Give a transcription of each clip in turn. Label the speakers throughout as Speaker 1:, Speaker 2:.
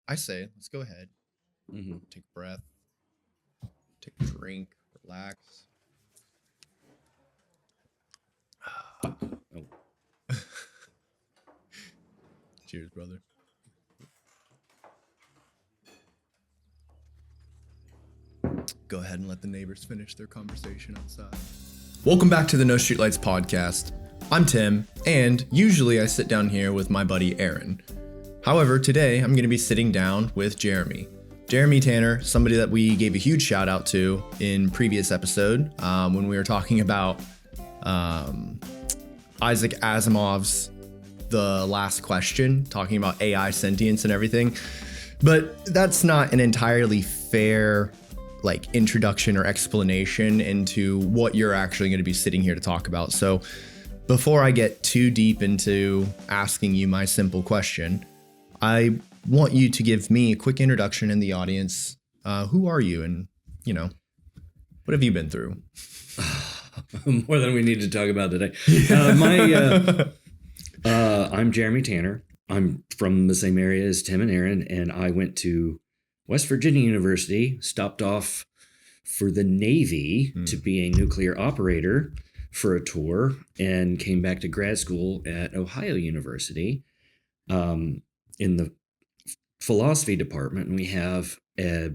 Speaker 1: I say, let's go ahead. Take a breath. Take a drink. Relax. Cheers, brother. Go ahead and let the neighbors finish their conversation outside. Welcome back to the No Streetlights podcast. I'm Tim, and usually I sit down here with my buddy Aaron. However, today I'm going to be sitting down with Jeremy. Jeremy Tanner, somebody that we gave a huge shout out to in previous episode when we were talking about Isaac Asimov's The Last Question, talking about AI sentience and everything. But that's not an entirely fair introduction or explanation into what you're actually going to be sitting here to talk about. So before I get too deep into asking you my simple question, I want you to give me a quick introduction in the audience. Who are you, and what have you been through?
Speaker 2: More than we need to talk about today. I'm Jeremy Tanner. I'm from the same area as Tim and Aaron, and I went to West Virginia University, stopped off for the Navy to be a nuclear operator for a tour, and came back to grad school at Ohio University in the philosophy department. And we have a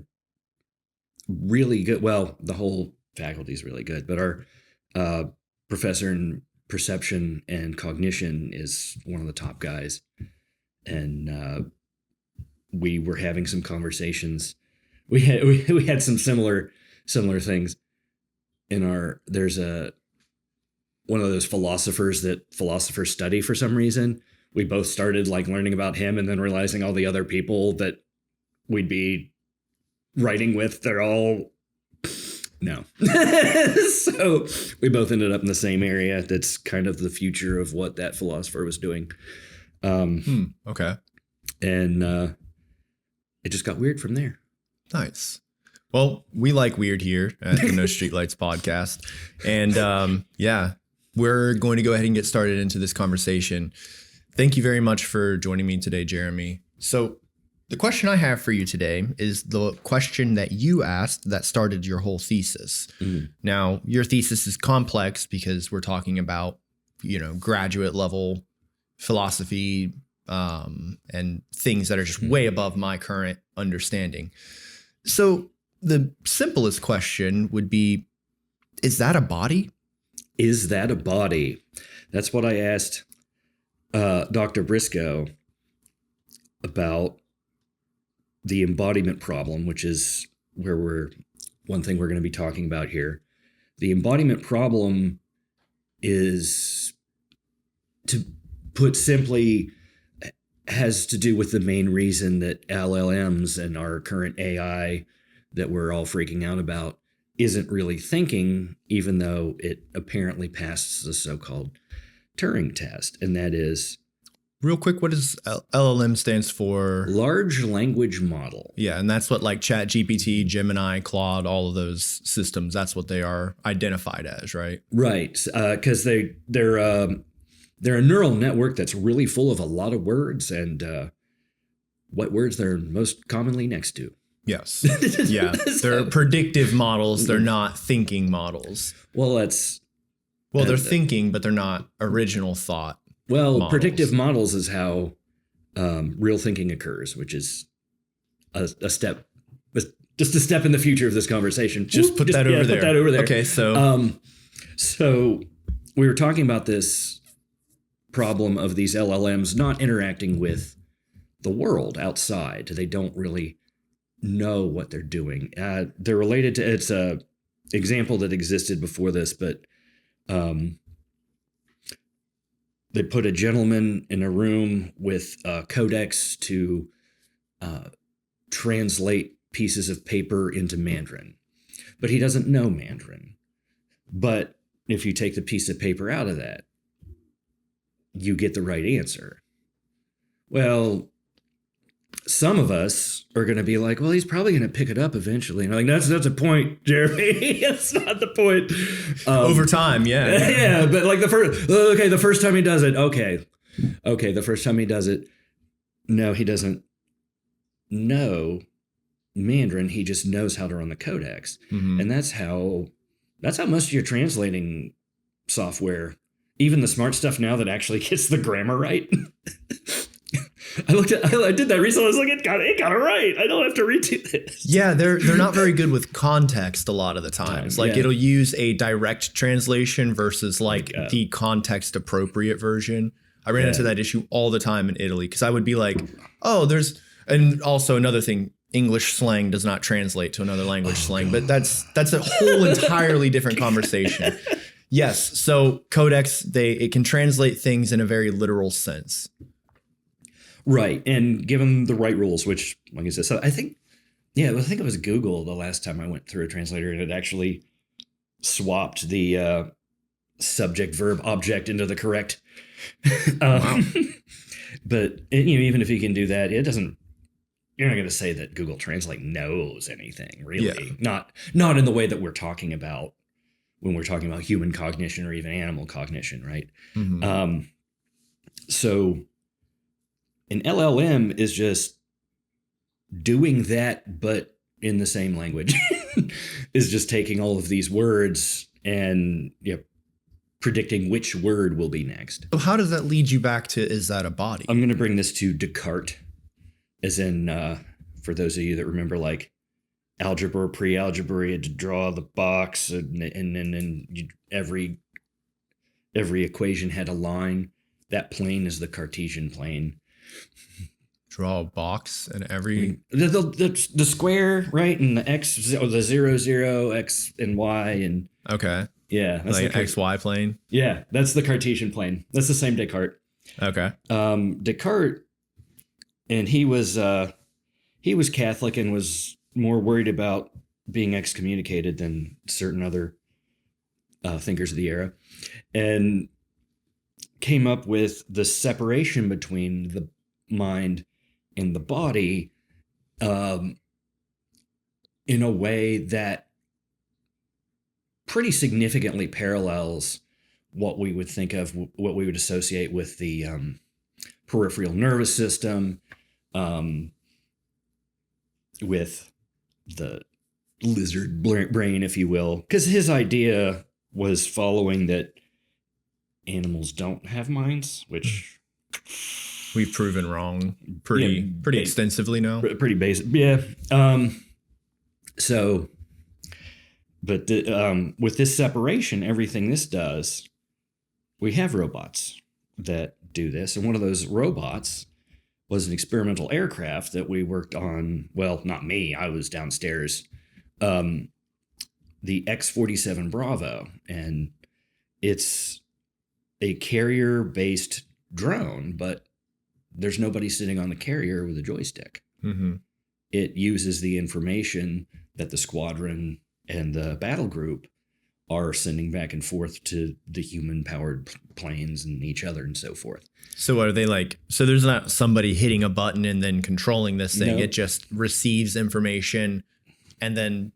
Speaker 2: really good, the whole faculty is really good, but our professor in perception and cognition is one of the top guys. And we were having some conversations. We had some similar things in there's one of those philosophers that philosophers study for some reason. We both started learning about him, and then realizing all the other people that we'd be writing with, they're all no. So we both ended up in the same area. That's kind of the future of what that philosopher was doing.
Speaker 1: Okay.
Speaker 2: And it just got weird from there.
Speaker 1: Nice. Well, we like weird here at the No Streetlights podcast. And we're going to go ahead and get started into this conversation. Thank you very much for joining me today, Jeremy. So the question I have for you today is the question that you asked that started your whole thesis. Now, your thesis is complex because we're talking about, graduate level philosophy and things that are just way above my current understanding. So the simplest question would be, is that a body?
Speaker 2: Is that a body? That's what I asked Dr. Briscoe about the embodiment problem, which is one thing we're going to be talking about here. The embodiment problem is, to put simply, has to do with the main reason that LLMs and our current AI that we're all freaking out about isn't really thinking, even though it apparently passed the so-called Turing test. And that is...
Speaker 1: Real quick, what does LLM stands for?
Speaker 2: Large language model.
Speaker 1: Yeah, and that's what ChatGPT, Gemini, Claude, all of those systems, that's what they are identified as, right?
Speaker 2: Right, because they're a neural network that's really full of a lot of words and what words they're most commonly next to.
Speaker 1: Yes. Yeah. They're predictive models. They're not thinking models.
Speaker 2: Well,
Speaker 1: they're thinking, but they're not original thought.
Speaker 2: Well,
Speaker 1: models.
Speaker 2: Predictive models is how real thinking occurs, which is a step, just a step in the future of this conversation.
Speaker 1: Put that over there. Okay,
Speaker 2: so we were talking about this problem of these LLMs not interacting with the world outside. They don't really know what they're doing. They're related to, it's a example that existed before this, but they put a gentleman in a room with a codex to translate pieces of paper into Mandarin, but he doesn't know Mandarin. But if you take the piece of paper out of that, you get the right answer. Well, some of us are going to be like, well, he's probably going to pick it up eventually. And I'm like, that's a point, Jeremy. That's not the point.
Speaker 1: Over time, yeah.
Speaker 2: Yeah, but the first time he does it, okay, the first time he does it, no, he doesn't know Mandarin. He just knows how to run the codecs.
Speaker 1: Mm-hmm.
Speaker 2: And that's how most of your translating software, even the smart stuff now that actually gets the grammar right. I did that recently. I was like, it got it right. I don't have to redo this.
Speaker 1: Yeah, they're not very good with context a lot of the times. Like it'll use a direct translation versus like the context appropriate version. I ran into that issue all the time in Italy because I would be like, oh, and also another thing, English slang does not translate to another language slang, but that's a whole entirely different conversation. Yes, so codecs, it can translate things in a very literal sense.
Speaker 2: Right, and given the right rules, which, like I said, so I think it was Google the last time I went through a translator, and it actually swapped the subject, verb, object into the correct.
Speaker 1: Wow.
Speaker 2: But even if you can do that, it doesn't. You're not going to say that Google Translate knows anything, really. Yeah. Not in the way that we're talking about when we're talking about human cognition or even animal cognition, right?
Speaker 1: Mm-hmm.
Speaker 2: So an LLM is just doing that, but in the same language. Is just taking all of these words and predicting which word will be next.
Speaker 1: So how does that lead you back to, is that a body?
Speaker 2: I'm going to bring this to Descartes, as in, for those of you that remember, like algebra, pre-algebra, you had to draw the box, and every equation had a line. That plane is the Cartesian plane.
Speaker 1: Draw a box and every
Speaker 2: the square, right, and the x or the 0, 0, x and y, and
Speaker 1: okay,
Speaker 2: yeah,
Speaker 1: that's like XY plane.
Speaker 2: Yeah, that's the Cartesian plane. That's the same Descartes.
Speaker 1: Okay.
Speaker 2: Descartes, and he was Catholic and was more worried about being excommunicated than certain other thinkers of the era, and came up with the separation between the mind and the body in a way that pretty significantly parallels what we would think of, what we would associate with the peripheral nervous system, with the lizard brain, if you will. Because his idea was following that animals don't have minds, which
Speaker 1: we've proven wrong pretty extensively now.
Speaker 2: Pretty basic, yeah. So, but with this separation, everything this does, we have robots that do this, and one of those robots was an experimental aircraft that we worked on. Well, not me; I was downstairs. The X-47 Bravo, and it's a carrier-based drone, but there's nobody sitting on the carrier with a joystick.
Speaker 1: Mm-hmm.
Speaker 2: It uses the information that the squadron and the battle group are sending back and forth to the human-powered planes and each other and so forth.
Speaker 1: So are they like, so there's not somebody hitting a button and then controlling this thing. No. It just receives information and then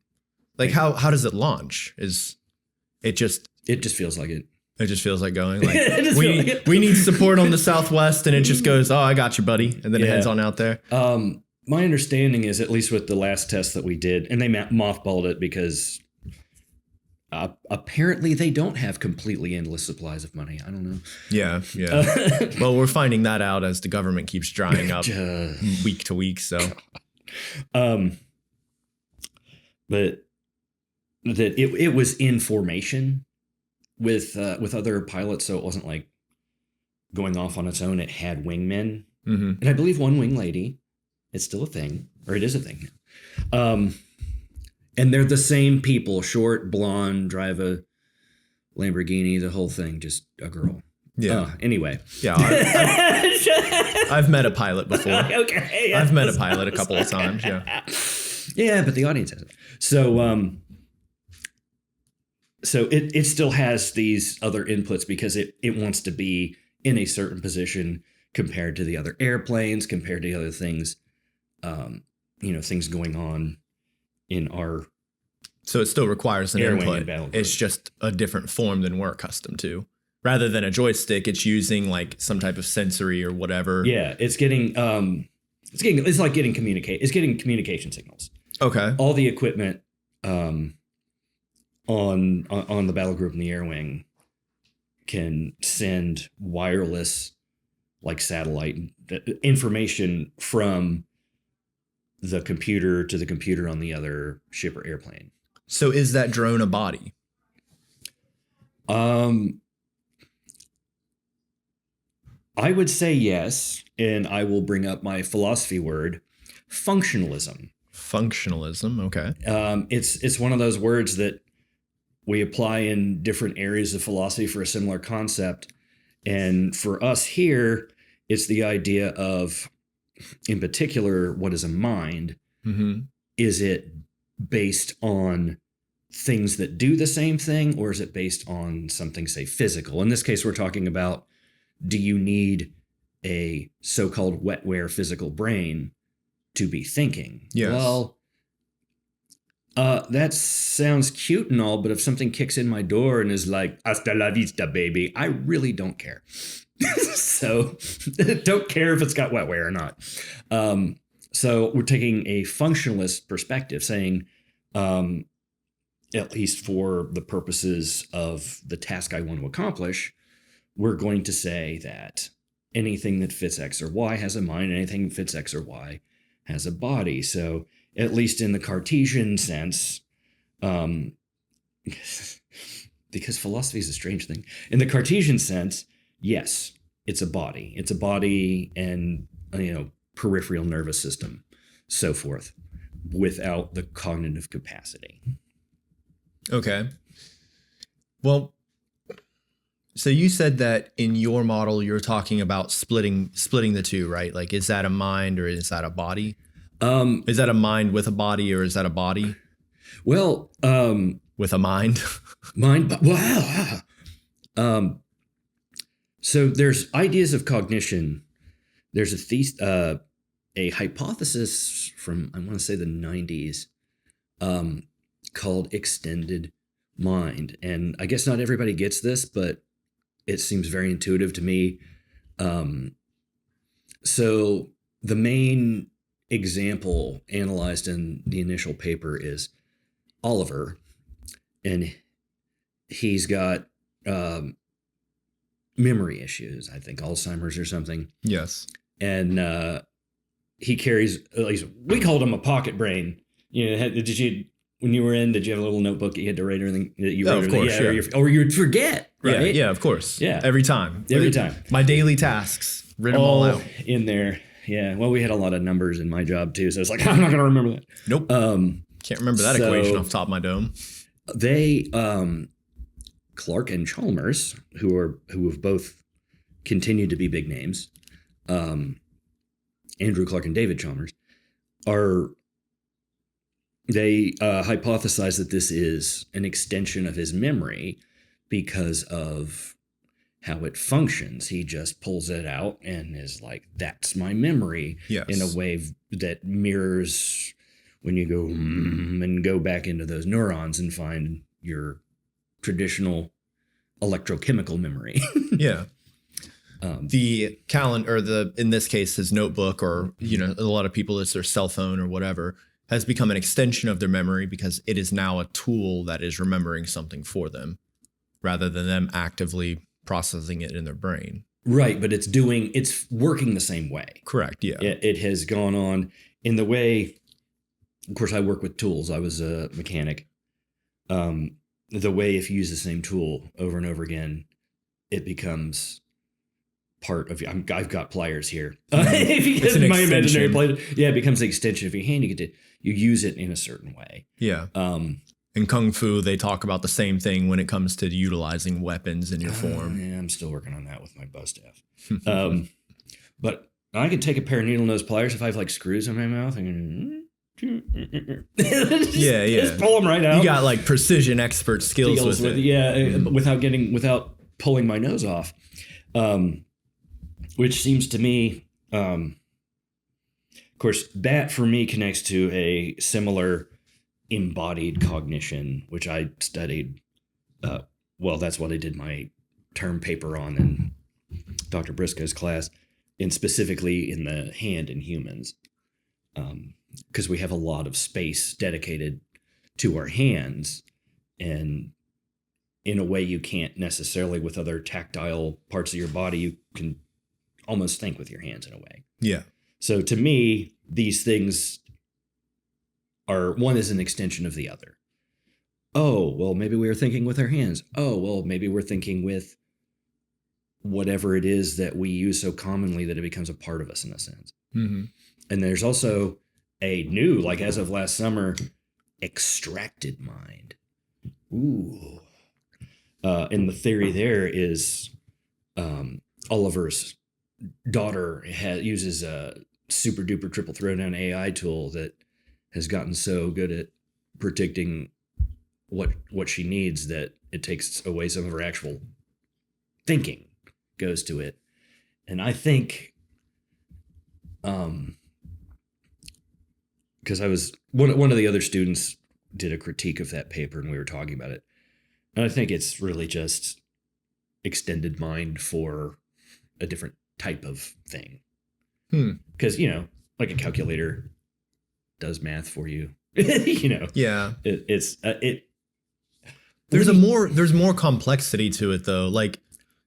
Speaker 1: like how does it launch? It just
Speaker 2: feels like it.
Speaker 1: It just feels like going like we need support on the Southwest, and it just goes, oh, I got you, buddy, and then it heads on out there.
Speaker 2: My understanding is, at least with the last test that we did, and they mothballed it because apparently they don't have completely endless supplies of money. I don't know.
Speaker 1: Yeah. Well, we're finding that out as the government keeps drying up week to week. So,
Speaker 2: but that it was in formation with other pilots, so it wasn't like going off on its own. It had wingmen, and I believe one wing lady. It's still a thing, or it is a thing now. And they're the same people: short, blonde, drive a Lamborghini, the whole thing. Just a girl.
Speaker 1: Yeah.
Speaker 2: Anyway.
Speaker 1: Yeah. I've met a pilot before.
Speaker 2: Okay.
Speaker 1: I've met a pilot a couple of times. Yeah.
Speaker 2: Yeah, but the audience hasn't. So it still has these other inputs because it wants to be in a certain position compared to the other airplanes, compared to the other things, things going on in our.
Speaker 1: So it still requires an input. It's just a different form than we're accustomed to. Rather than a joystick, it's using like some type of sensory or whatever.
Speaker 2: Yeah, it's getting It's like getting communication signals.
Speaker 1: Okay.
Speaker 2: All the equipment on the battle group in the air wing can send wireless, like satellite information from the computer to the computer on the other ship or airplane.
Speaker 1: So is that drone a body?
Speaker 2: I would say yes, and I will bring up my philosophy word, functionalism.
Speaker 1: Functionalism, okay.
Speaker 2: It's one of those words that we apply in different areas of philosophy for a similar concept. And for us here, it's the idea of, in particular, what is a mind?
Speaker 1: Mm-hmm.
Speaker 2: Is it based on things that do the same thing, or is it based on something, say, physical? In this case, we're talking about, do you need a so-called wetware physical brain to be thinking?
Speaker 1: Yes.
Speaker 2: Well, that sounds cute and all, but if something kicks in my door and is like, hasta la vista, baby, I really don't care. So don't care if it's got wetware or not. So we're taking a functionalist perspective, saying, at least for the purposes of the task I want to accomplish, we're going to say that anything that fits X or Y has a mind, anything that fits X or Y has a body. So at least in the Cartesian sense, because philosophy is a strange thing. In the Cartesian sense, yes, it's a body. It's a body and, peripheral nervous system, so forth, without the cognitive capacity.
Speaker 1: Okay. Well, so you said that in your model, you're talking about splitting the two, right? Like, is that a mind or is that a body? Is that a mind with a body or is that a body?
Speaker 2: Well,
Speaker 1: with a mind?
Speaker 2: Wow. So there's ideas of cognition. There's a hypothesis from, I want to say, the 90s, called extended mind. And I guess not everybody gets this, but it seems very intuitive to me. So the main example analyzed in the initial paper is Oliver, and he's got memory issues, I think Alzheimer's or something.
Speaker 1: Yes.
Speaker 2: And he carries, at least we called him a pocket brain. When you were in, did you have a little notebook you had to write everything that you wrote?
Speaker 1: Of course, yeah.
Speaker 2: Or you'd forget, right?
Speaker 1: Yeah, of course.
Speaker 2: Yeah.
Speaker 1: Every time. My daily tasks, written them all out.
Speaker 2: In there. Yeah. Well, we had a lot of numbers in my job too, so it's like, I'm not going to remember that.
Speaker 1: Nope. Can't remember that equation off the top of my dome.
Speaker 2: They, Clark and Chalmers, who have both continued to be big names, Andrew Clark and David Chalmers, they hypothesize that this is an extension of his memory because of how it functions. He just pulls it out and is like, that's my memory.
Speaker 1: Yes.
Speaker 2: In a way that mirrors when you go and go back into those neurons and find your traditional electrochemical memory.
Speaker 1: Yeah. The calendar, or in this case, his notebook, or, a lot of people, it's their cell phone or whatever, has become an extension of their memory because it is now a tool that is remembering something for them rather than them actively processing it in their brain.
Speaker 2: Right. But it's working the same way.
Speaker 1: Correct. Yeah.
Speaker 2: It has gone on in the way, of course, I work with tools. I was a mechanic. The way if you use the same tool over and over again, it becomes part of you. I've got pliers here. If you get my imaginary pliers, it becomes the extension of your hand. You use it in a certain way.
Speaker 1: Yeah. In Kung Fu, they talk about the same thing when it comes to utilizing weapons in your form.
Speaker 2: Yeah, I'm still working on that with my buzz staff. But I can take a pair of needle nose pliers if I have like screws in my mouth and just pull them right out.
Speaker 1: You got like precision expert skills with it.
Speaker 2: Yeah, without pulling my nose off. Which seems to me, of course, that for me connects to a similar embodied cognition, which I studied. That's what I did my term paper on in Dr. Briscoe's class, and specifically in the hand in humans. because we have a lot of space dedicated to our hands, and in a way you can't necessarily with other tactile parts of your body. You can almost think with your hands in a way.
Speaker 1: Yeah.
Speaker 2: So to me, these things are, one is an extension of the other. Oh, well, maybe we were thinking with our hands. Oh, well, maybe we're thinking with whatever it is that we use so commonly that it becomes a part of us in a sense.
Speaker 1: Mm-hmm.
Speaker 2: And there's also a new, like as of last summer, extracted mind. Ooh. And the theory there is Oliver's daughter uses a super duper triple throwdown AI tool that has gotten so good at predicting what she needs that it takes away some of her actual thinking, goes to it. And I think, because I was one of the other students did a critique of that paper and we were talking about it, and I think it's really just extended mind for a different type of thing. Because like a calculator does math for you.
Speaker 1: Yeah.
Speaker 2: There's
Speaker 1: more complexity to it though. Like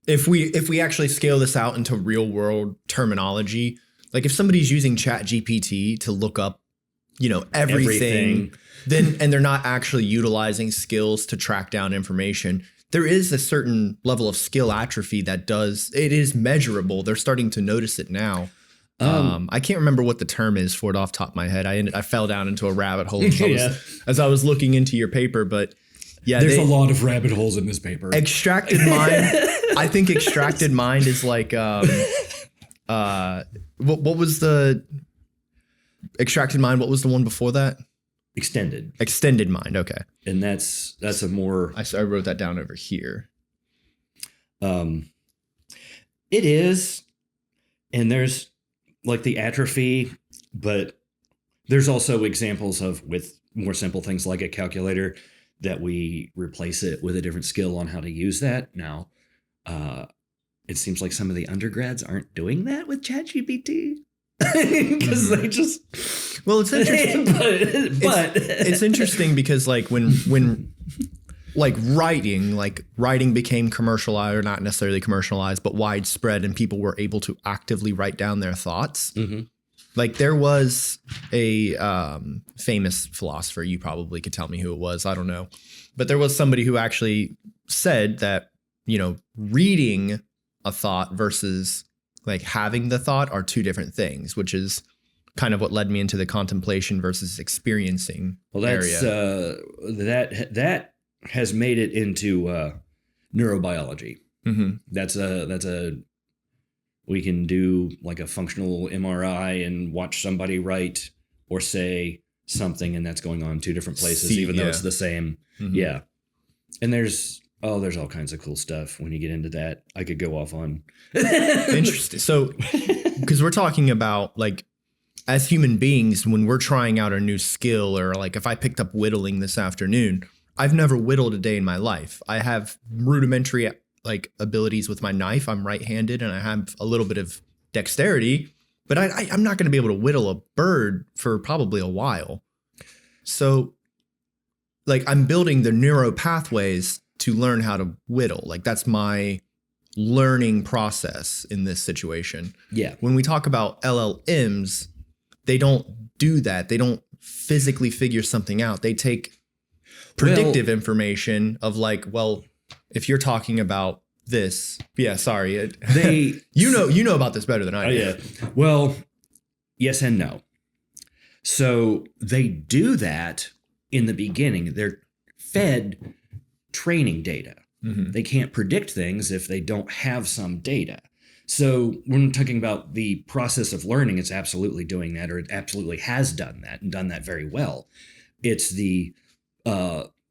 Speaker 1: if we actually scale this out into real world terminology, like if somebody's using ChatGPT to look up, everything, then and they're not actually utilizing skills to track down information, there is a certain level of skill atrophy it is measurable. They're starting to notice it now. I can't remember what the term is for it off the top of my head. I fell down into a rabbit hole as I was looking into your paper, but yeah,
Speaker 2: there's a lot of rabbit holes in this paper.
Speaker 1: Extracted mind. I think extracted mind is like, what was the extracted mind? What was the one before that? Extended mind. Okay.
Speaker 2: And that's a more,
Speaker 1: I wrote that down over here.
Speaker 2: It is. And there's like the atrophy, but there's also examples of with more simple things like a calculator that we replace it with a different skill on how to use that. Now, it seems like some of the undergrads aren't doing that with ChatGPT because they just.
Speaker 1: Well, it's interesting,
Speaker 2: but
Speaker 1: it's interesting because like when writing became commercialized, or not necessarily commercialized, but widespread, and people were able to actively write down their thoughts. Mm-hmm. Like there was a famous philosopher, you probably could tell me who it was, I don't know. But there was somebody who actually said that, reading a thought versus like having the thought are two different things, which is kind of what led me into the contemplation versus experiencing area.
Speaker 2: That has made it into neurobiology. Mm-hmm. We can do like a functional MRI and watch somebody write or say something, and that's going on in two different places, even though it's the same. Mm-hmm. Yeah. And there's all kinds of cool stuff when you get into that. I could go off on.
Speaker 1: Interesting. So, because we're talking about like, as human beings, when we're trying out a new skill, or like if I picked up whittling this afternoon, I've never whittled a day in my life. I have rudimentary like abilities with my knife. I'm right-handed and I have a little bit of dexterity, but I'm not going to be able to whittle a bird for probably a while. So like I'm building the neural pathways to learn how to whittle. Like that's my learning process in this situation.
Speaker 2: Yeah.
Speaker 1: When we talk about LLMs, they don't do that. They don't physically figure something out. They take predictive information of like, well, if you're talking about this, you know about this better than I do.
Speaker 2: Yeah. Well, yes and no. So they do that in the beginning. They're fed training data. Mm-hmm. They can't predict things if they don't have some data. So when we're talking about the process of learning, it's absolutely doing that, or it absolutely has done that and done that very well. It's the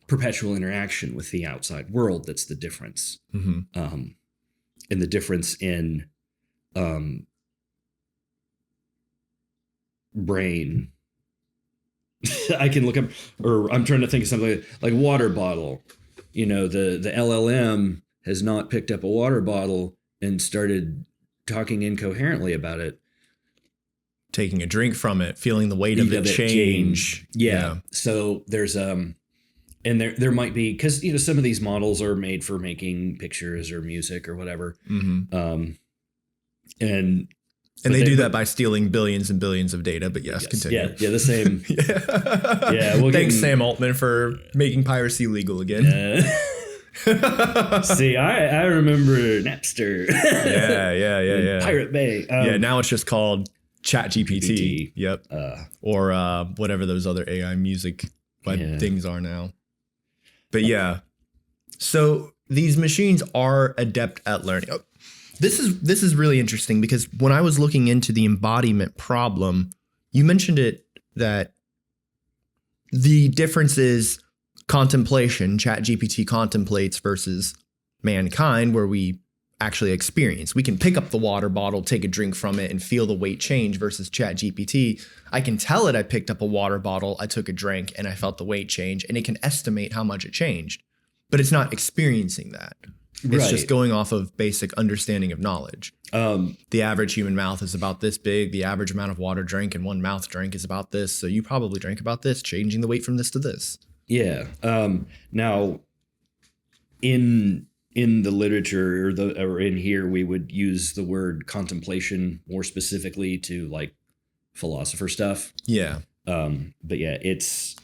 Speaker 2: perpetual interaction with the outside world that's the difference. Mm-hmm. And the difference in brain. I can look up, or I'm trying to think of something like water bottle. The LLM has not picked up a water bottle and started talking incoherently about it.
Speaker 1: taking a drink from it, feeling the weight of it change.
Speaker 2: Yeah. So there's and there might be, because some of these models are made for making pictures or music or whatever. And
Speaker 1: they do that by stealing billions and billions of data. But yes, continue.
Speaker 2: Yeah, the same.
Speaker 1: Thanks, Sam Altman, for making piracy legal again.
Speaker 2: See, I remember Napster.
Speaker 1: Yeah.
Speaker 2: Pirate Bay.
Speaker 1: Now it's just called ChatGPT. Yep. Or whatever those other AI music things are now. But yeah. So these machines are adept at learning. Oh, this is really interesting, because when I was looking into the embodiment problem, you mentioned it, that the difference is contemplation. ChatGPT contemplates versus mankind, where we actually experience. We can pick up the water bottle, take a drink from it, and feel the weight change, versus ChatGPT. I can tell it I picked up a water bottle, I took a drink, and I felt the weight change, and it can estimate how much it changed. But it's not experiencing that. It's just going off of basic understanding of knowledge. The average human mouth is about this big. The average amount of water drank in one mouth drink is about this. So you probably drank about this, changing the weight from this to this.
Speaker 2: Yeah. Now, in the literature or in here, we would use the word contemplation more specifically to like philosopher stuff.
Speaker 1: Yeah.
Speaker 2: But yeah, it's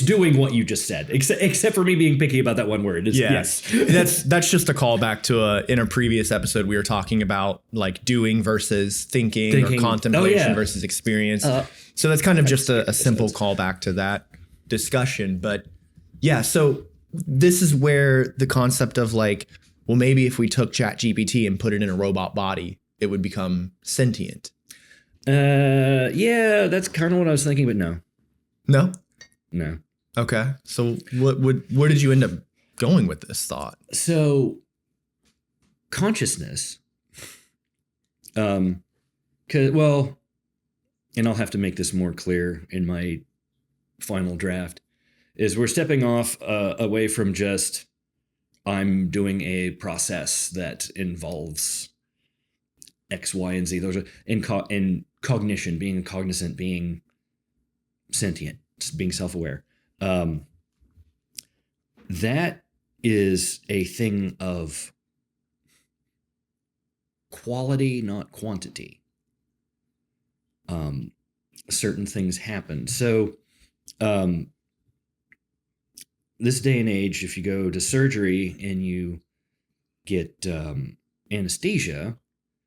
Speaker 2: doing what you just said, except for me being picky about that one word. Yes.
Speaker 1: that's just a callback to in a previous episode we were talking about like doing versus thinking or contemplation versus experience. So that's kind of just a simple callback to that discussion. But yeah, so this is where the concept of like, well, maybe if we took ChatGPT and put it in a robot body, it would become sentient.
Speaker 2: Yeah, that's kind of what I was thinking, but no. No.
Speaker 1: Okay. So where did you end up going with this thought?
Speaker 2: So consciousness, and I'll have to make this more clear in my final draft, is we're stepping off away from just I'm doing a process that involves X, Y, and Z. Those are in cognition, being cognizant, being sentient, being self-aware. That is a thing of quality, not quantity. Certain things happen. So this day and age, if you go to surgery and you get anesthesia,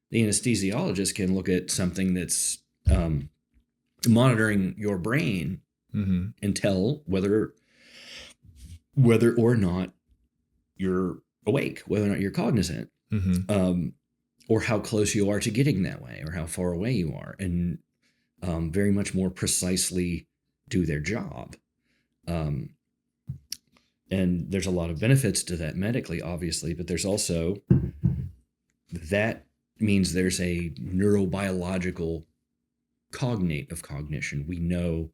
Speaker 2: the anesthesiologist can look at something that's monitoring your brain and tell whether or not you're awake, whether or not you're cognizant, or how close you are to getting that way, or how far away you are, and very much more precisely do their job. And there's a lot of benefits to that medically, obviously, but there's also, that means there's a neurobiological cognate of cognition. We know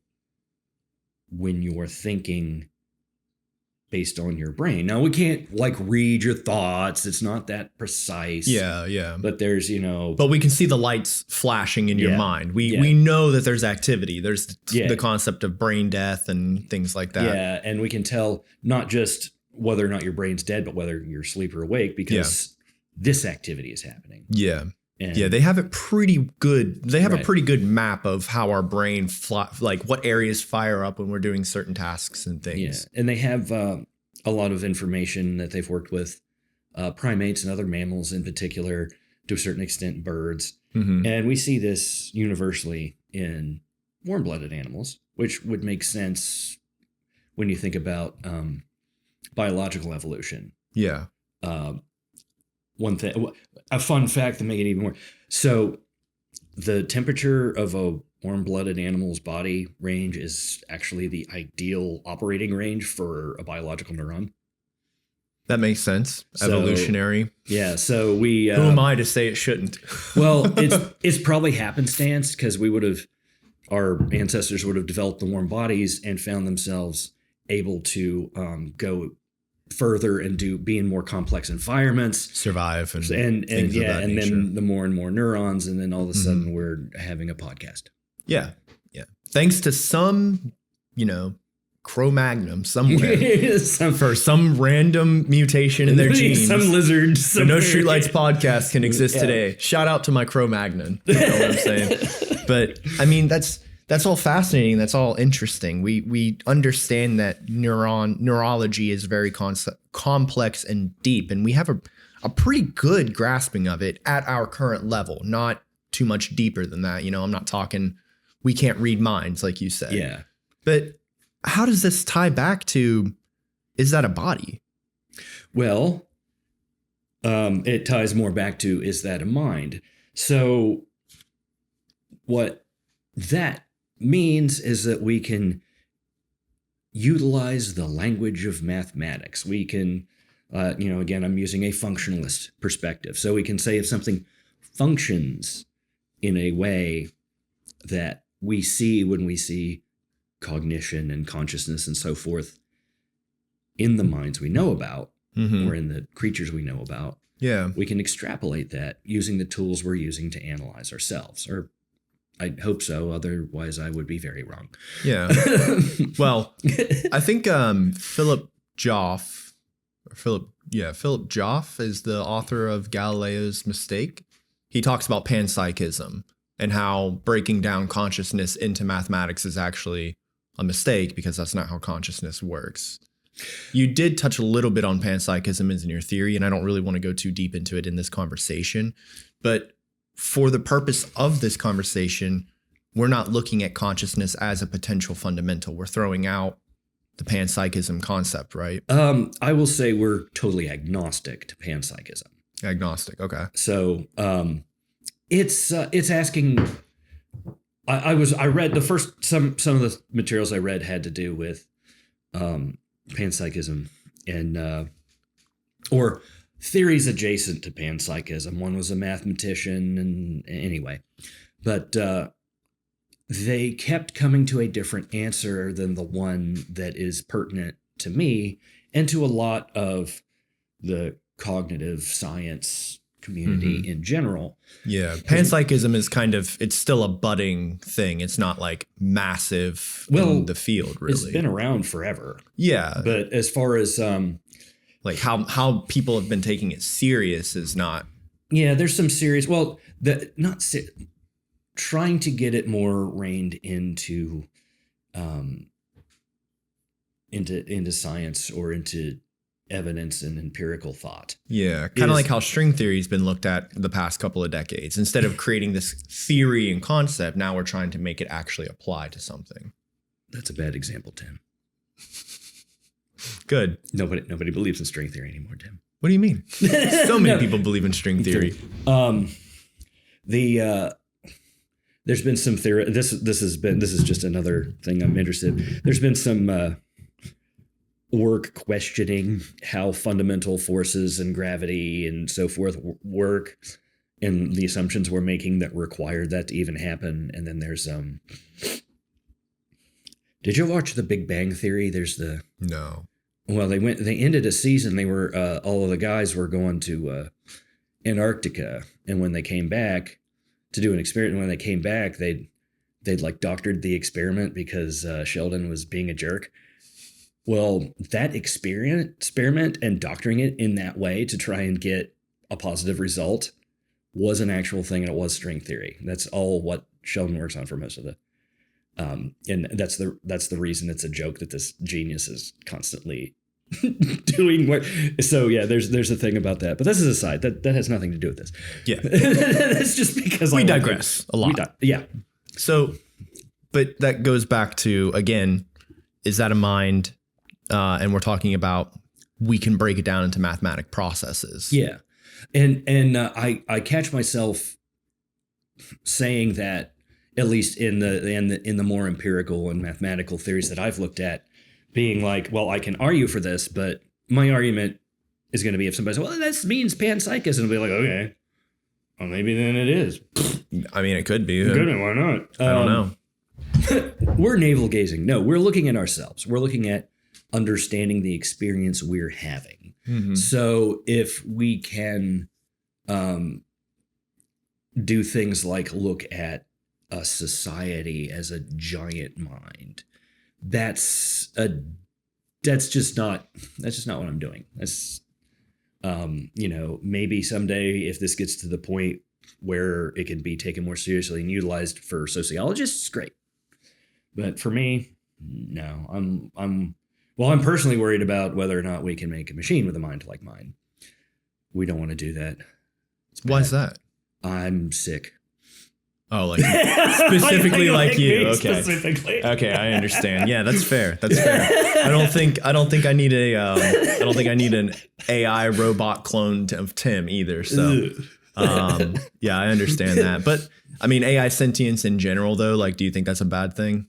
Speaker 2: when you're thinking based on your brain. Now, we can't like read your thoughts. It's not that precise.
Speaker 1: Yeah.
Speaker 2: But there's,
Speaker 1: But we can see the lights flashing in your mind. We know that there's activity. There's the concept of brain death and things like that.
Speaker 2: Yeah, and we can tell not just whether or not your brain's dead, but whether you're asleep or awake, because this activity is happening.
Speaker 1: Yeah. They have it pretty good. They have a pretty good map of how our brain, like what areas fire up when we're doing certain tasks and things.
Speaker 2: Yeah, and they have a lot of information that they've worked with primates and other mammals in particular, to a certain extent birds. And we see this universally in warm-blooded animals, which would make sense when you think about biological evolution.
Speaker 1: Yeah.
Speaker 2: One thing, a fun fact to make it even more. So the temperature of a warm-blooded animal's body range is actually the ideal operating range for a biological neuron.
Speaker 1: That makes sense. Evolutionary.
Speaker 2: Yeah. So we.
Speaker 1: Who am I to say it shouldn't?
Speaker 2: Well, it's probably happenstance, because our ancestors would have developed the warm bodies and found themselves able to go further and be in more complex environments,
Speaker 1: survive and
Speaker 2: and
Speaker 1: things of that
Speaker 2: and
Speaker 1: nature.
Speaker 2: then the more and more neurons, and then all of a sudden we're having a podcast.
Speaker 1: Yeah. Thanks to some, Cro-Magnon somewhere for some random mutation in their genes.
Speaker 2: Some lizard.
Speaker 1: The No Streetlights podcast can exist today. Shout out to my Cro-Magnon. You know what I'm saying? But I mean, that's all fascinating. That's all interesting. We understand that neurology is very complex and deep, and we have a pretty good grasping of it at our current level. Not too much deeper than that. I'm not talking. We can't read minds, like you said.
Speaker 2: Yeah.
Speaker 1: But how does this tie back to, is that a body?
Speaker 2: Well, it ties more back to, is that a mind? So what that means is that we can utilize the language of mathematics. We can, again, I'm using a functionalist perspective. So we can say if something functions in a way that we see when we see cognition and consciousness and so forth in the minds we know about, or in the creatures we know about, we can extrapolate that using the tools we're using to analyze ourselves. Or I hope so. Otherwise, I would be very wrong.
Speaker 1: Yeah. Well, I think Philip Joff is the author of Galileo's Mistake. He talks about panpsychism and how breaking down consciousness into mathematics is actually a mistake because that's not how consciousness works. You did touch a little bit on panpsychism as in your theory, and I don't really want to go too deep into it in this conversation. But for the purpose of this conversation, we're not looking at consciousness as a potential fundamental. We're throwing out the panpsychism concept, right?
Speaker 2: I will say we're totally agnostic to panpsychism.
Speaker 1: Agnostic, okay.
Speaker 2: So it's asking. I read the first some of the materials I read had to do with panpsychism and or theories adjacent to panpsychism. One was a mathematician, and anyway, but they kept coming to a different answer than the one that is pertinent to me and to a lot of the cognitive science community in general.
Speaker 1: Yeah. Panpsychism is it's still a budding thing. It's not like massive in the field, really.
Speaker 2: It's been around forever.
Speaker 1: Yeah.
Speaker 2: But as far as
Speaker 1: like how people have been taking it serious is not.
Speaker 2: Yeah, there's some serious, trying to get it more reined into science or into evidence and empirical thought.
Speaker 1: Yeah, kind of like how string theory has been looked at the past couple of decades. Instead of creating this theory and concept, now we're trying to make it actually apply to something.
Speaker 2: That's a bad example, Tim.
Speaker 1: Good.
Speaker 2: Nobody believes in string theory anymore, Tim.
Speaker 1: What do you mean? So many people believe in string theory.
Speaker 2: There's been some theory. This is just another thing I'm interested in. There's been some work questioning how fundamental forces and gravity and so forth work, and the assumptions we're making that required that to even happen. And then there's did you watch The Big Bang Theory?
Speaker 1: No.
Speaker 2: Well, they ended a season. They were all of the guys were going to Antarctica, and when they came back to do an experiment, when they came back, they'd like doctored the experiment because Sheldon was being a jerk. Well, that experiment and doctoring it in that way to try and get a positive result was an actual thing, and it was string theory. That's all what Sheldon works on for most of the, and that's the reason it's a joke that this genius is constantly doing work. So yeah, there's a thing about that, but this is a side that has nothing to do with this.
Speaker 1: Yeah,
Speaker 2: that's just because
Speaker 1: we digress a lot.
Speaker 2: Yeah.
Speaker 1: So, but that goes back to, again, is that a mind? And we're talking about we can break it down into mathematic processes.
Speaker 2: Yeah, and I catch myself saying that, at least in the more empirical and mathematical theories that I've looked at, being like, well, I can argue for this, but my argument is going to be if somebody says, well, this means panpsychism, I'll be like, okay, well, maybe then it is.
Speaker 1: I mean, it could be.
Speaker 2: Why not?
Speaker 1: I don't know.
Speaker 2: We're navel gazing. No, we're looking at ourselves. We're looking at understanding the experience we're having.
Speaker 1: Mm-hmm.
Speaker 2: So if we can do things like look at a society as a giant mind, that's just not what I'm doing. That's maybe someday if this gets to the point where it can be taken more seriously and utilized for sociologists, great. But for me, no. I'm personally worried about whether or not we can make a machine with a mind like mine. We don't want to do that.
Speaker 1: Why is that?
Speaker 2: I'm sick.
Speaker 1: Oh, like specifically like you. Okay.
Speaker 2: Specifically.
Speaker 1: Okay, I understand. Yeah, that's fair. That's fair. I don't think I need an AI robot clone of Tim either. So yeah, I understand that. But I mean, AI sentience in general though, like do you think that's a bad thing?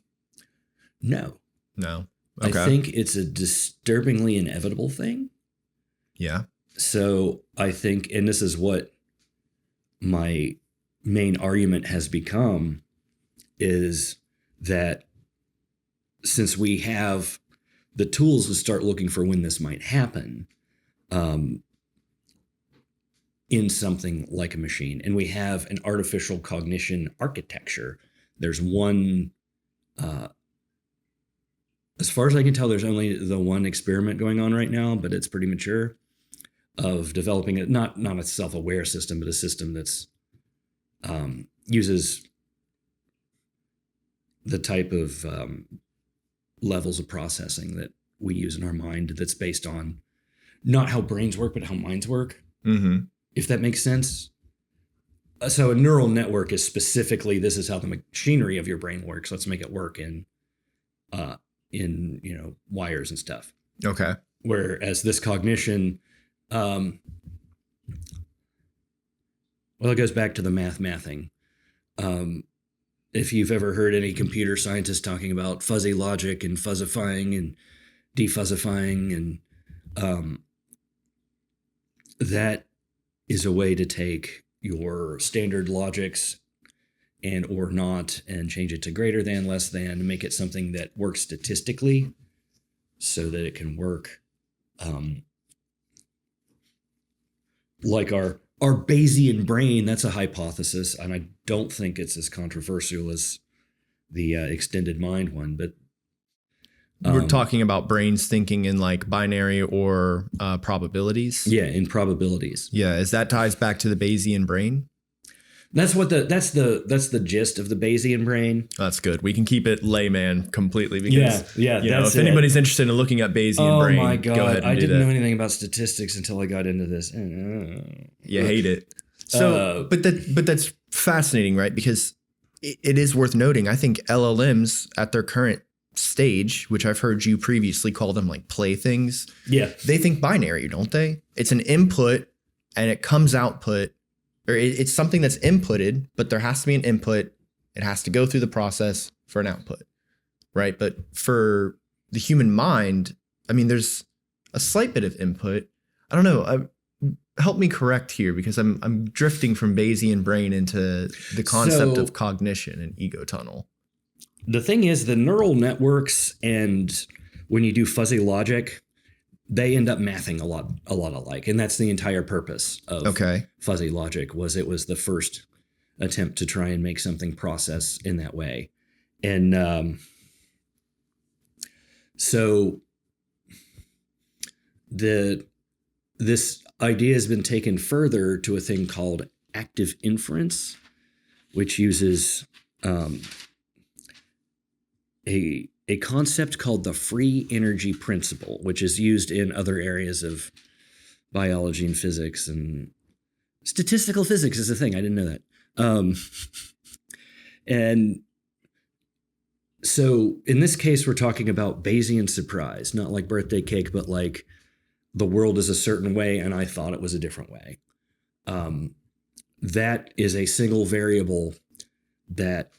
Speaker 2: No.
Speaker 1: Okay.
Speaker 2: I think it's a disturbingly inevitable thing.
Speaker 1: Yeah.
Speaker 2: So I think, and this is what my main argument has become, is that since we have the tools to start looking for when this might happen in something like a machine, and we have an artificial cognition architecture, there's one, as far as I can tell, there's only the one experiment going on right now, but it's pretty mature, of developing not a self-aware system, but a system that's uses the type of levels of processing that we use in our mind, that's based on not how brains work, but how minds work.
Speaker 1: Mm-hmm.
Speaker 2: If that makes sense. So a neural network is specifically, this is how the machinery of your brain works. Let's make it work in wires and stuff.
Speaker 1: Okay.
Speaker 2: Whereas this cognition, well, it goes back to the mathing. If you've ever heard any computer scientists talking about fuzzy logic and fuzzifying and defuzzifying, and that is a way to take your standard logics and or not and change it to greater than, less than, make it something that works statistically so that it can work like our Bayesian brain. That's a hypothesis, and I don't think it's as controversial as the extended mind one, but
Speaker 1: we're talking about brains thinking in like binary or probabilities.
Speaker 2: Yeah, in probabilities.
Speaker 1: Yeah, as that ties back to the Bayesian brain.
Speaker 2: That's the gist of the Bayesian brain.
Speaker 1: That's good. We can keep it layman completely because if anybody's interested in looking at Bayesian brain,
Speaker 2: oh my God,
Speaker 1: go ahead and
Speaker 2: I
Speaker 1: do
Speaker 2: didn't
Speaker 1: that.
Speaker 2: know anything about statistics until I got into this.
Speaker 1: You hate it. So, but that's fascinating, right? Because it is worth noting. I think LLMs at their current stage, which I've heard you previously call them like playthings.
Speaker 2: Yeah,
Speaker 1: they think binary, don't they? It's an input and it comes output. Or it's something that's inputted, but there has to be an input. It has to go through the process for an output, right? But for the human mind, I mean, there's a slight bit of input. I don't know. Help me correct here, because I'm drifting from Bayesian brain into the concept of cognition and ego tunnel.
Speaker 2: The thing is, the neural networks, and when you do fuzzy logic, they end up mathing a lot alike. And that's the entire purpose of fuzzy logic. It was the first attempt to try and make something process in that way. And so this idea has been taken further to a thing called active inference, which uses a concept called the free energy principle, which is used in other areas of biology and physics, and statistical physics is a thing. I didn't know that. And so in this case, we're talking about Bayesian surprise, not like birthday cake, but like the world is a certain way and I thought it was a different way. That is a single variable that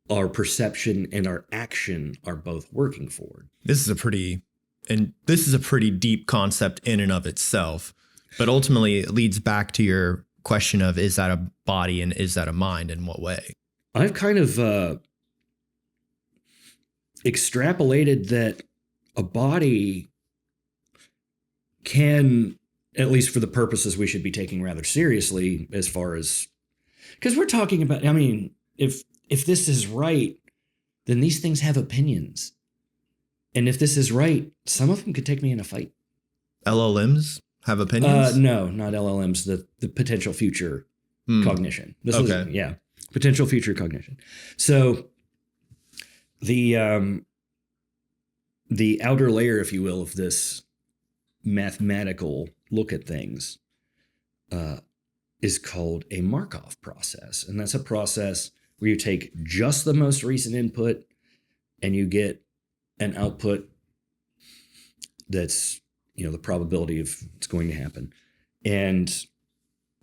Speaker 2: our perception and our action are both working for.
Speaker 1: This is a pretty deep concept in and of itself, but ultimately it leads back to your question of, is that a body and is that a mind? In what way?
Speaker 2: I've kind of extrapolated that a body can, at least for the purposes we should be taking rather seriously, as far as, because we're talking about, I mean, if this is right, then these things have opinions. And if this is right, some of them could take me in a fight.
Speaker 1: LLMs have opinions?
Speaker 2: No, not LLMs, the potential future cognition. Potential future cognition. So the outer layer, if you will, of this mathematical look at things is called a Markov process. And that's a process where you take just the most recent input and you get an output that's, the probability of it's going to happen. And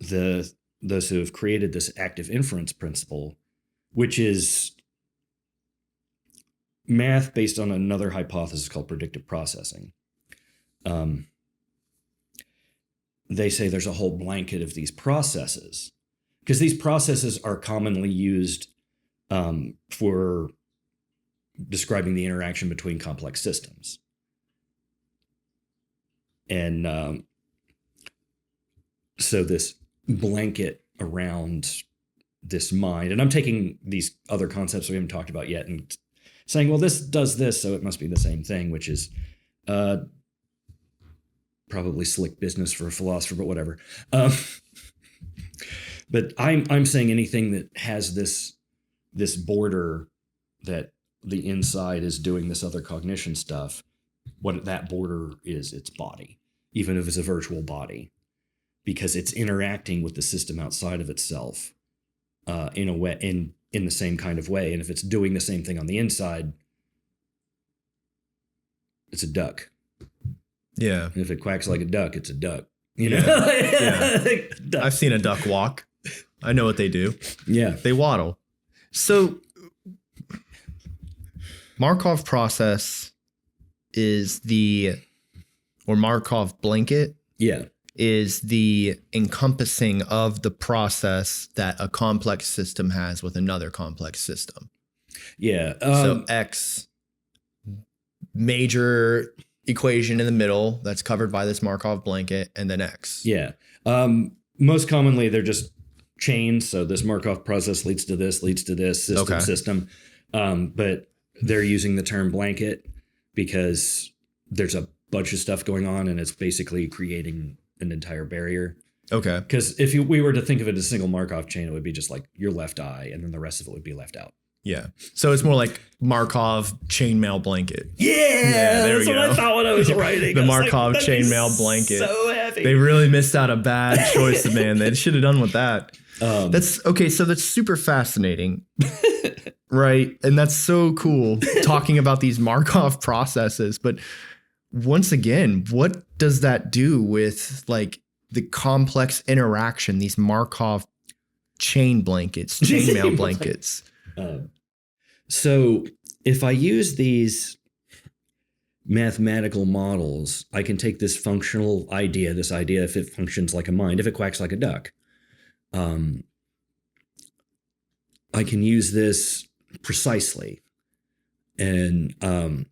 Speaker 2: those who have created this active inference principle, which is math based on another hypothesis called predictive processing. They say there's a whole blanket of these processes, because these processes are commonly used for describing the interaction between complex systems. And so this blanket around this mind, and I'm taking these other concepts we haven't talked about yet and saying, well, this does this, so it must be the same thing, which is probably slick business for a philosopher, but whatever. But I'm saying anything that has this border that the inside is doing this other cognition stuff, what that border is, its body, even if it's a virtual body, because it's interacting with the system outside of itself in a way, in the same kind of way. And if it's doing the same thing on the inside, it's a duck.
Speaker 1: Yeah.
Speaker 2: And if it quacks like a duck, it's a duck.
Speaker 1: Yeah. I've seen a duck walk. I know what they do.
Speaker 2: Yeah.
Speaker 1: They waddle. So Markov process is or Markov blanket.
Speaker 2: Yeah.
Speaker 1: Is the encompassing of the process that a complex system has with another complex system.
Speaker 2: Yeah.
Speaker 1: So X major equation in the middle that's covered by this Markov blanket, and then X.
Speaker 2: Yeah. Most commonly, they're just chains. So this Markov process leads to this system. But they're using the term blanket because there's a bunch of stuff going on, and it's basically creating an entire barrier.
Speaker 1: Okay.
Speaker 2: Because if we were to think of it as a single Markov chain, it would be just like your left eye, and then the rest of it would be left out.
Speaker 1: Yeah. So it's more like Markov chainmail blanket.
Speaker 2: Yeah,
Speaker 1: there we
Speaker 2: that's
Speaker 1: go.
Speaker 2: what I thought when I was writing.
Speaker 1: The Markov chainmail blanket.
Speaker 2: So heavy.
Speaker 1: They really missed out a bad choice, man. They should have done with that. That's okay. So that's super fascinating. Right. And that's so cool talking about these Markov processes. But once again, what does that do with like the complex interaction, these Markov chainmail blankets?
Speaker 2: So if I use these mathematical models, I can take this functional idea, if it functions like a mind, if it quacks like a duck, I can use this precisely. And, I'm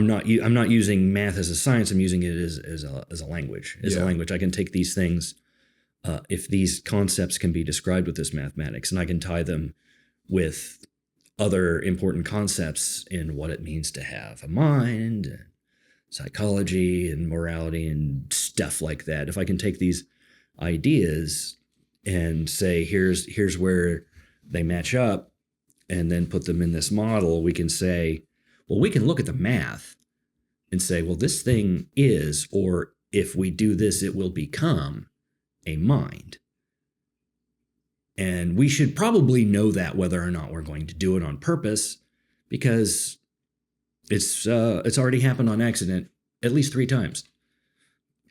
Speaker 2: not using math as a science. I'm using it as a language. A language, I can take these things. If these concepts can be described with this mathematics, and I can tie them with other important concepts in what it means to have a mind, and psychology and morality and stuff like that. If I can take these ideas and say, here's where they match up, and then put them in this model, we can say, well, we can look at the math and say, well, this thing is, or if we do this, it will become a mind. And we should probably know that whether or not we're going to do it on purpose, because it's already happened on accident at least 3 times.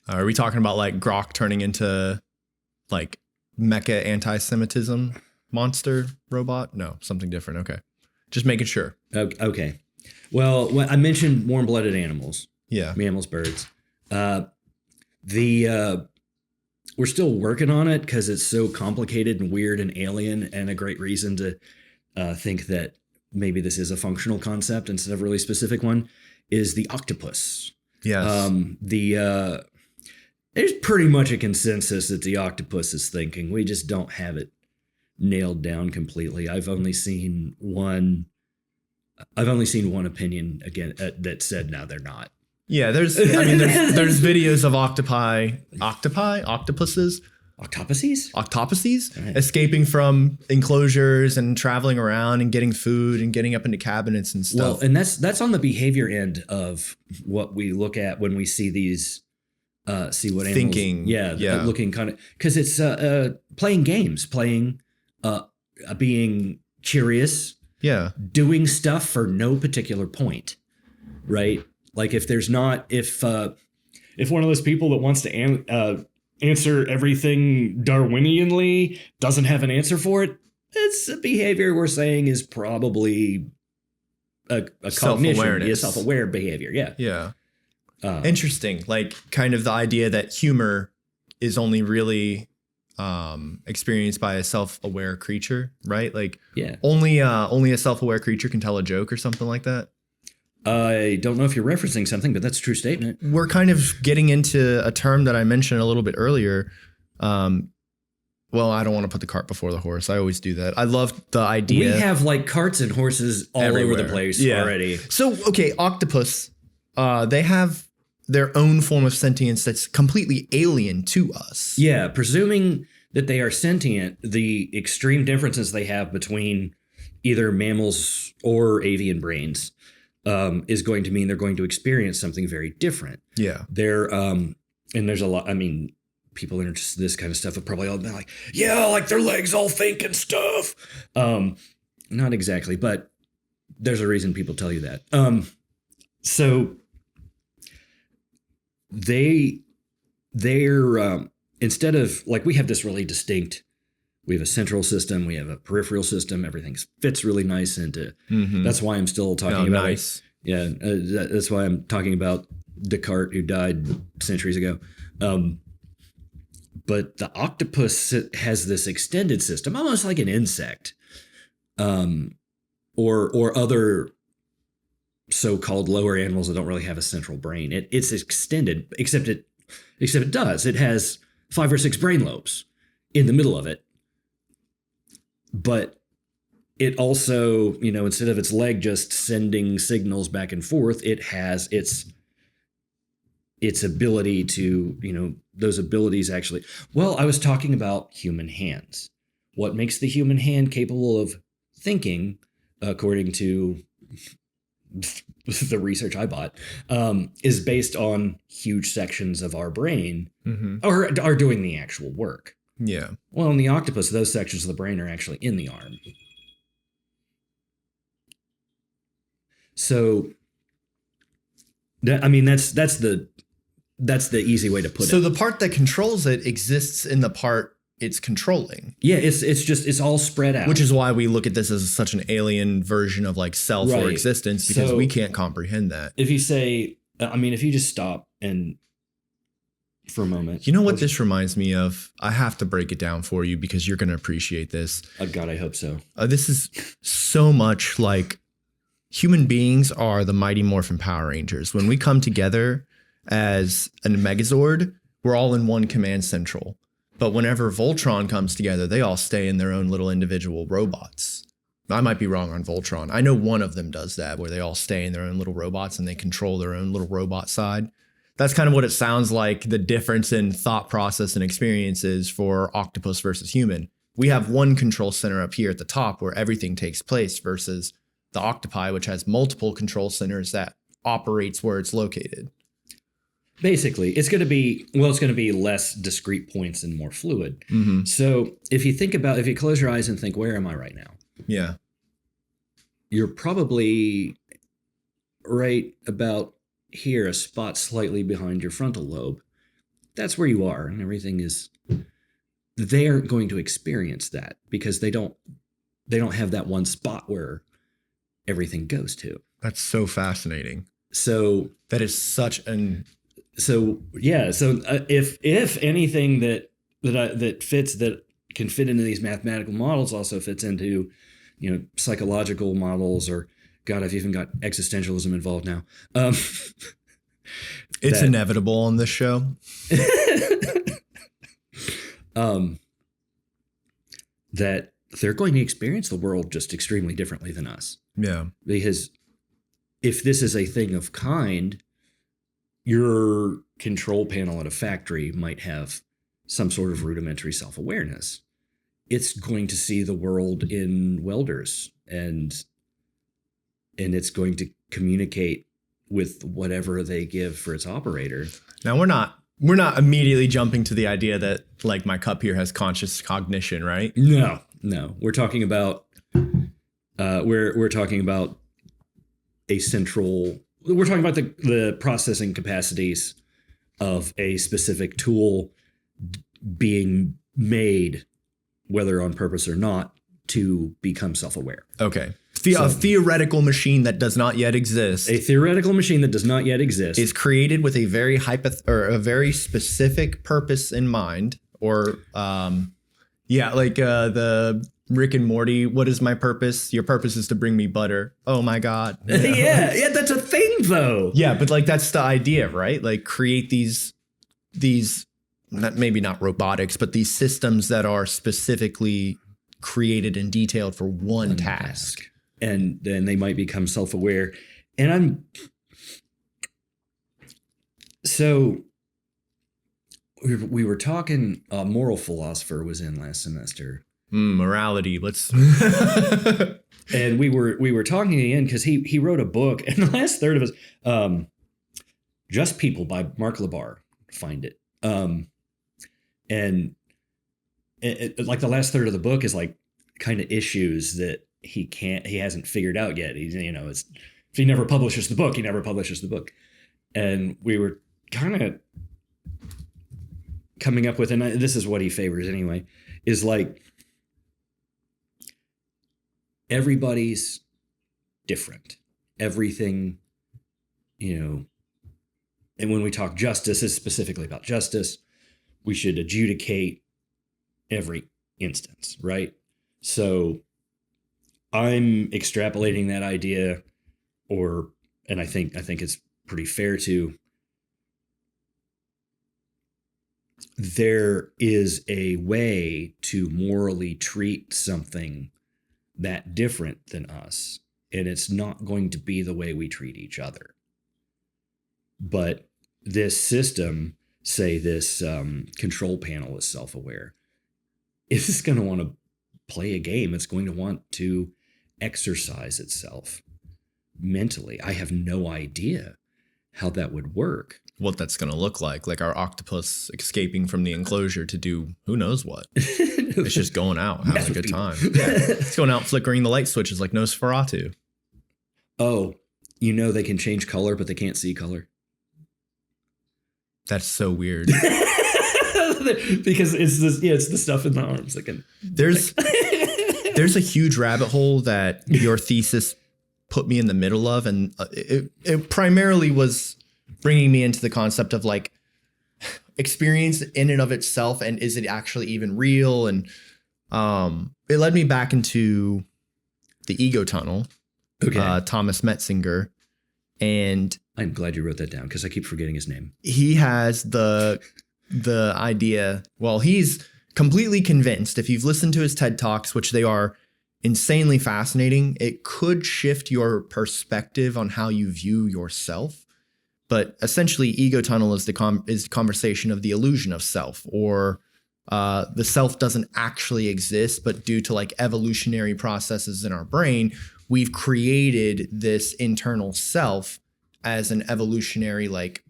Speaker 1: Are we talking about like Grok turning into like mecha anti-Semitism monster robot? No, something different. Okay. Just making sure.
Speaker 2: Okay. Well, I mentioned warm-blooded animals.
Speaker 1: Yeah.
Speaker 2: Mammals, birds. We're still working on it because it's so complicated and weird and alien, and a great reason to think that maybe this is a functional concept instead of a really specific one, is the octopus.
Speaker 1: Yes.
Speaker 2: There's pretty much a consensus that the octopus is thinking. We just don't have it nailed down completely. I've only seen one opinion again that said no, they're not.
Speaker 1: Yeah, there's videos of octopuses
Speaker 2: Right.
Speaker 1: escaping from enclosures and traveling around and getting food and getting up into cabinets and stuff.
Speaker 2: Well, and that's on the behavior end of what we look at when we see these, see what animals,
Speaker 1: Thinking, yeah.
Speaker 2: looking kind of, because it's playing games, being curious,
Speaker 1: Yeah.
Speaker 2: doing stuff for no particular point, right? Like if one of those people that wants to answer everything Darwinianly doesn't have an answer for it, it's a behavior we're saying is probably a cognition, a self-aware behavior. Yeah.
Speaker 1: Yeah. Interesting. Like kind of the idea that humor is only really experienced by a self-aware creature, right? Like only a self-aware creature can tell a joke or something like that.
Speaker 2: I don't know if you're referencing something, but that's a true statement.
Speaker 1: We're kind of getting into a term that I mentioned a little bit earlier. Well, I don't want to put the cart before the horse. I always do that. I love the idea.
Speaker 2: We have like carts and horses all
Speaker 1: everywhere.
Speaker 2: over the place already.
Speaker 1: So, okay, octopus, they have their own form of sentience that's completely alien to us.
Speaker 2: Yeah, presuming that they are sentient, the extreme differences they have between either mammals or avian brains is going to mean they're going to experience something very different.
Speaker 1: Yeah.
Speaker 2: And there's a lot, I mean, people interested in this kind of stuff have probably all been like, yeah, like their legs all think and stuff. Not exactly, but there's a reason people tell you that. So they're instead of like, we have this really distinct, we have a central system, we have a peripheral system, everything fits really nice into, that's why I'm still talking about
Speaker 1: nice.
Speaker 2: That's why I'm talking about Descartes, who died centuries ago. But the octopus has this extended system, almost like an insect, or other so-called lower animals that don't really have a central brain. It's extended, except it does. It has 5 or 6 brain lobes in the middle of it. But it also, instead of its leg just sending signals back and forth, it has its ability to, those abilities actually. Well, I was talking about human hands. What makes the human hand capable of thinking, according to the research I bought, is based on huge sections of our brain are doing the actual work.
Speaker 1: Yeah.
Speaker 2: Well, in the octopus, those sections of the brain are actually in the arm. So, that's the easy way to put it.
Speaker 1: So the part that controls it exists in the part it's controlling.
Speaker 2: Yeah, it's all spread out.
Speaker 1: Which is why we look at this as such an alien version of like self or existence, because we can't comprehend that.
Speaker 2: If you say, if you just stop and for a moment.
Speaker 1: You know what this reminds me of? I have to break it down for you because you're going to appreciate this.
Speaker 2: Oh God, I hope so.
Speaker 1: This is so much like human beings are the Mighty Morphin Power Rangers. When we come together as a Megazord, we're all in one command central. But whenever Voltron comes together, they all stay in their own little individual robots. I might be wrong on Voltron. I know one of them does that, where they all stay in their own little robots and they control their own little robot side. That's kind of what it sounds like the difference in thought process and experiences for octopus versus human. We have one control center up here at the top where everything takes place versus the octopi, which has multiple control centers that operates where it's located.
Speaker 2: Basically, it's going to be less discrete points and more fluid.
Speaker 1: Mm-hmm.
Speaker 2: So if you close your eyes and think, where am I right now?
Speaker 1: Yeah.
Speaker 2: You're probably right about here, a spot slightly behind your frontal lobe. That's where you are, and everything is. They aren't going to experience that because they don't have that one spot where everything goes to.
Speaker 1: That's so fascinating.
Speaker 2: So
Speaker 1: that is such an.
Speaker 2: So yeah. So if anything that fits, that can fit into these mathematical models also fits into psychological models, or God, I've even got existentialism involved now.
Speaker 1: It's inevitable on this show.
Speaker 2: That they're going to experience the world just extremely differently than us.
Speaker 1: Yeah.
Speaker 2: Because if this is a thing of kind, your control panel at a factory might have some sort of rudimentary self-awareness. It's going to see the world in welders, and it's going to communicate with whatever they give for its operator.
Speaker 1: Now we're not immediately jumping to the idea that like my cup here has conscious cognition, right?
Speaker 2: No. We're talking about we're talking about the processing capacities of a specific tool being made, whether on purpose or not, to become self-aware.
Speaker 1: Okay. A theoretical machine that does not yet exist.
Speaker 2: A theoretical machine that does not yet exist
Speaker 1: is created with a very a very specific purpose in mind, or the Rick and Morty. What is my purpose? Your purpose is to bring me butter. Oh my God.
Speaker 2: Yeah, that's a thing though.
Speaker 1: Yeah, but like that's the idea, right? Like create these maybe not robotics, but these systems that are specifically created and detailed for one task.
Speaker 2: And then they might become self-aware. And we were talking, a moral philosopher was in last semester.
Speaker 1: Morality. Let's.
Speaker 2: And we were talking again because he wrote a book, and the last third of his, Just People by Mark Labar, find it. And like the last third of the book is like kind of issues that he hasn't figured out yet. He's, if he never publishes the book, he never publishes the book. And we were kind of coming up with, and this is what he favors anyway, is like everybody's different. Everything, and when we talk justice, it's specifically about justice. We should adjudicate every instance, right? So I'm extrapolating that idea, and I think it's pretty fair to. There is a way to morally treat something that different than us, and it's not going to be the way we treat each other. But this system, say this control panel, is self-aware. If it's going to want to play a game, it's going to want to exercise itself mentally. I have no idea how that would work.
Speaker 1: What that's going to look like our octopus escaping from the enclosure to do who knows what. It's just going out, having a good time. Yeah. It's going out, flickering the light switches like Nosferatu.
Speaker 2: Oh, they can change color, but they can't see color.
Speaker 1: That's so weird.
Speaker 2: Because it's the stuff in the arms that can.
Speaker 1: There's a huge rabbit hole that your thesis put me in the middle of, and it primarily was bringing me into the concept of like experience in and of itself, and is it actually even real? And it led me back into the ego tunnel. Okay. Thomas Metzinger. And
Speaker 2: I'm glad you wrote that down because I keep forgetting his name.
Speaker 1: He has the idea. Well, he's completely convinced. If you've listened to his TED Talks, which they are insanely fascinating, it could shift your perspective on how you view yourself. But essentially, ego tunnel is the conversation of the illusion of self, or the self doesn't actually exist, but due to like evolutionary processes in our brain, we've created this internal self as an evolutionary like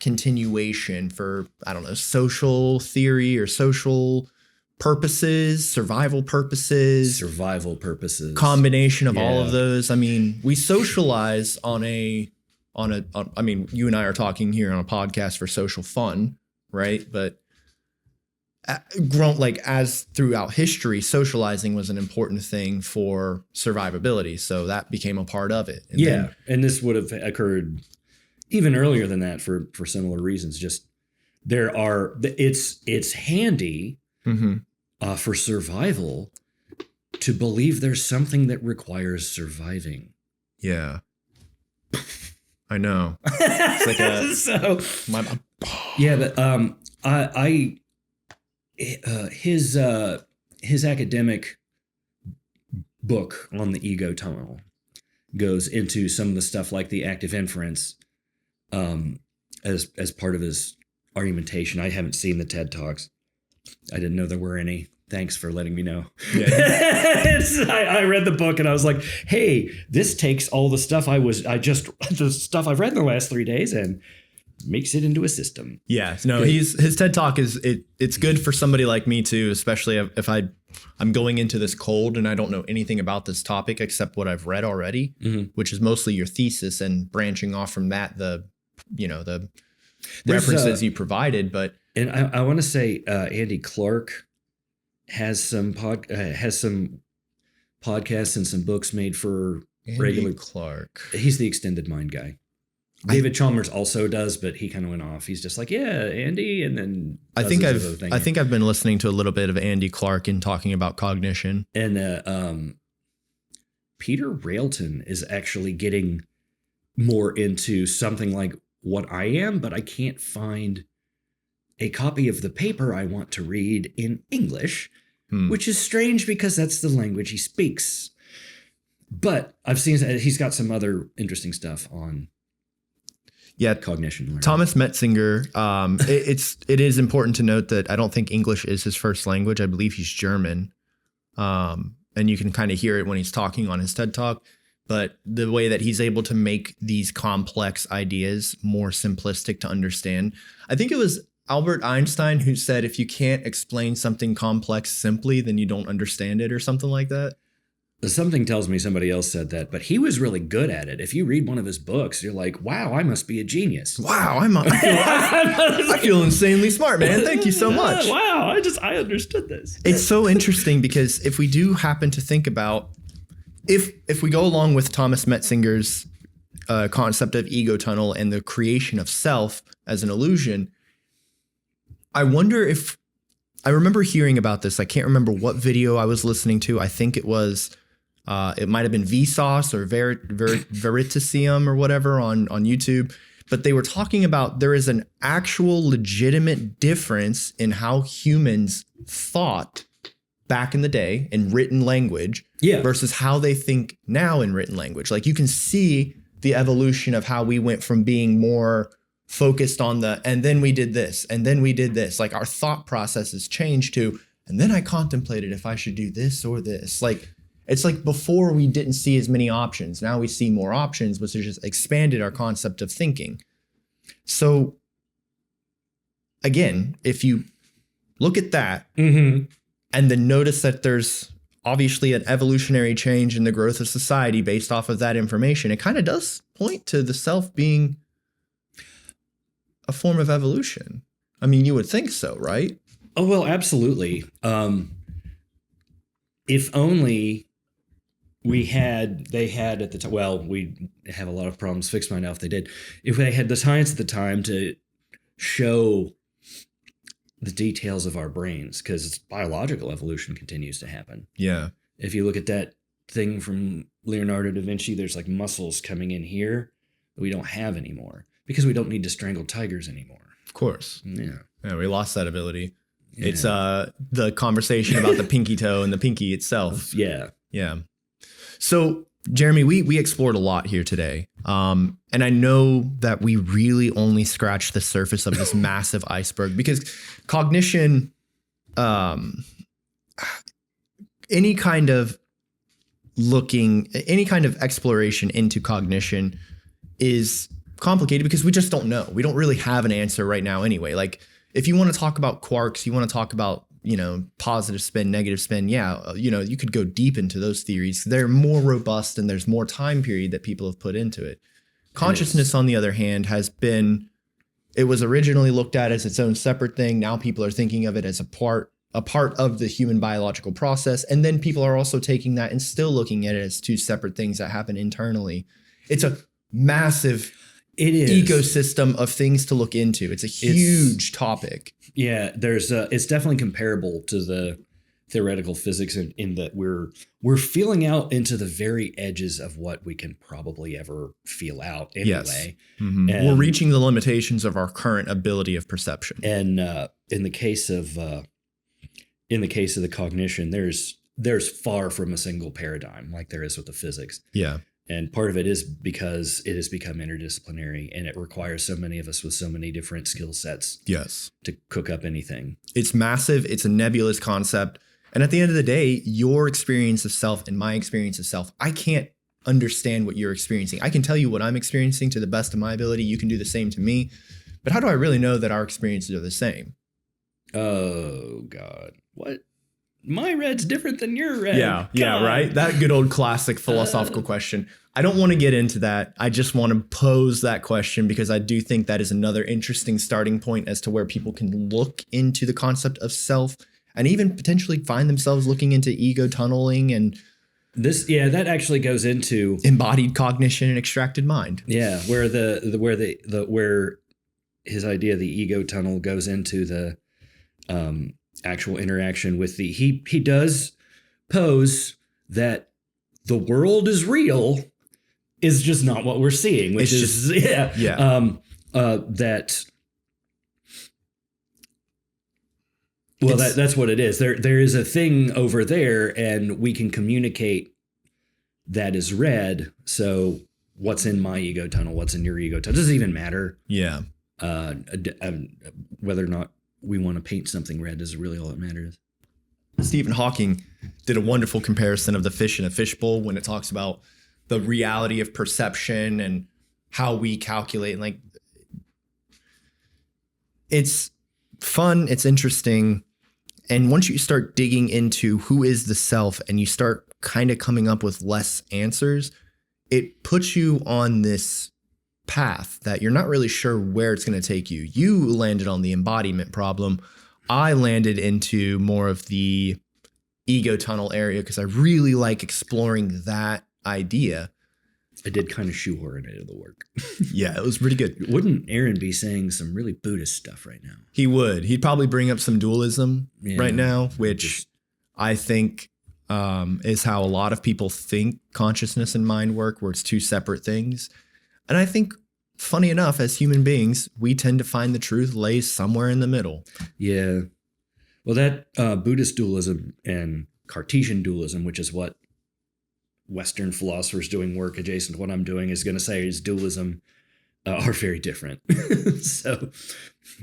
Speaker 1: continuation for, I don't know, social theory or social purposes, survival purposes, combination of all of those. I mean, we socialize on you and I are talking here on a podcast for social fun, right? But as throughout history, socializing was an important thing for survivability. So that became a part of it.
Speaker 2: And this would have occurred even earlier than that for similar reasons. Just it's handy for survival to believe there's something that requires surviving.
Speaker 1: Yeah. I know. It's like a
Speaker 2: yeah, but his academic book on the ego tunnel goes into some of the stuff like the active inference as part of his argumentation. I haven't seen the TED Talks. I didn't know there were any. Thanks for letting me know. Yeah. I read the book and I was like, hey, this takes all the stuff the stuff I've read in the last 3 days and makes it into a system.
Speaker 1: Yeah. No, his TED Talk it's good for somebody like me too, especially if I'm going into this cold and I don't know anything about this topic except what I've read already, which is mostly your thesis and branching off from that, the references you provided. But
Speaker 2: and I want to say Andy Clark has some podcasts and some books made for regular
Speaker 1: Clark.
Speaker 2: He's the extended mind guy. David Chalmers also does, but he kind of went off. He's just like, yeah, Andy, and then
Speaker 1: I think I've been listening to a little bit of Andy Clark and talking about cognition.
Speaker 2: And Peter Railton is actually getting more into something like what I am, but I can't find a copy of the paper I want to read in English, which is strange because that's the language he speaks. But I've seen he's got some other interesting stuff on cognition learning. Thomas
Speaker 1: Metzinger. It is important to note that I don't think English is his first language. I believe he's German. And you can kind of hear it when he's talking on his TED Talk. But the way that he's able to make these complex ideas more simplistic to understand. I think it was Albert Einstein who said, if you can't explain something complex simply, then you don't understand it or something like that.
Speaker 2: Something tells me somebody else said that, but he was really good at it. If you read one of his books, you're like, wow, I must be a genius.
Speaker 1: Wow, I feel insanely smart, man. Thank you so much.
Speaker 2: Wow, I understood this.
Speaker 1: It's so interesting because if we do happen to think about, if we go along with Thomas Metzinger's concept of ego tunnel and the creation of self as an illusion, I wonder if, I remember hearing about this. I can't remember what video I was listening to. I think it was, it might have been Vsauce or Veritasium or whatever on YouTube. But they were talking about there is an actual legitimate difference in how humans thought back in the day in written language versus how they think now in written language. Like you can see the evolution of how we went from being more focused on and then we did this, and then we did this. Like our thought process has changed to, and then I contemplated if I should do this or this. Like, it's like before we didn't see as many options. Now we see more options, which has just expanded our concept of thinking. So again, if you look at that and then notice that there's obviously an evolutionary change in the growth of society based off of that information, it kind of does point to the self being a form of evolution. I mean, you would think so, right?
Speaker 2: Oh, well, absolutely. If only they had at the time, well, we'd have a lot of problems fixed by now if they did. If they had the science at the time to show the details of our brains, because biological evolution continues to happen.
Speaker 1: Yeah.
Speaker 2: If you look at that thing from Leonardo da Vinci, there's like muscles coming in here that we don't have anymore. Because we don't need to strangle tigers anymore.
Speaker 1: Of course.
Speaker 2: Yeah.
Speaker 1: Yeah, we lost that ability. Yeah. It's the conversation about the pinky toe and the pinky itself.
Speaker 2: Yeah.
Speaker 1: Yeah. So, Jeremy, we explored a lot here today. And I know that we really only scratched the surface of this massive iceberg because cognition, any kind of exploration into cognition is complicated because we just don't know. We don't really have an answer right now anyway. Like if you want to talk about quarks, you want to talk about, positive spin, negative spin. Yeah. You could go deep into those theories. They're more robust and there's more time period that people have put into it. Consciousness, on the other hand, it was originally looked at as its own separate thing. Now people are thinking of it as a part of the human biological process. And then people are also taking that and still looking at it as two separate things that happen internally. It's a massive ecosystem of things to look into. It's a huge topic.
Speaker 2: Yeah, it's definitely comparable to theoretical physics in that we're feeling out into the very edges of what we can probably ever feel out anyway.
Speaker 1: Yes. Mm-hmm. We're reaching the limitations of our current ability of perception.
Speaker 2: And in the case of the cognition, there's far from a single paradigm like there is with the physics.
Speaker 1: Yeah.
Speaker 2: And part of it is because it has become interdisciplinary and it requires so many of us with so many different skill sets.
Speaker 1: Yes.
Speaker 2: To cook up anything.
Speaker 1: It's massive. It's a nebulous concept. And at the end of the day, your experience of self and my experience of self, I can't understand what you're experiencing. I can tell you what I'm experiencing to the best of my ability. You can do the same to me. But how do I really know that our experiences are the same?
Speaker 2: Oh, God. What? My red's different than your red.
Speaker 1: Yeah, right? That good old classic philosophical question. I don't want to get into that. I just want to pose that question because I do think that is another interesting starting point as to where people can look into the concept of self and even potentially find themselves looking into ego tunneling and
Speaker 2: that actually goes into
Speaker 1: embodied cognition and extracted mind.
Speaker 2: Yeah, where his idea of the ego tunnel goes into the actual interaction with he does pose that the world is real is just not what we're seeing, which is that's what it is. There is a thing over there and we can communicate that is red. So what's in my ego tunnel? What's in your ego tunnel? Does it even matter?
Speaker 1: Yeah.
Speaker 2: Whether or not we want to paint something red is really all that matters.
Speaker 1: Stephen Hawking did a wonderful comparison of the fish in a fishbowl when it talks about the reality of perception and how we calculate. Like, it's fun, it's interesting. And once you start digging into who is the self and you start kind of coming up with less answers, it puts you on this path that you're not really sure where it's going to take you. You landed on the embodiment problem. I landed into more of the ego tunnel area because I really like exploring that idea.
Speaker 2: I did kind of shoehorn it into the work.
Speaker 1: Yeah, it was pretty good.
Speaker 2: Wouldn't Aaron be saying some really Buddhist stuff right now?
Speaker 1: He would. He'd probably bring up some dualism right now, which I think is how a lot of people think consciousness and mind work, where it's two separate things. And I think, funny enough, as human beings, we tend to find the truth lays somewhere in the middle.
Speaker 2: Yeah. Well, that Buddhist dualism and Cartesian dualism, which is what Western philosophers doing work adjacent to what I'm doing is going to say is dualism, are very different. So,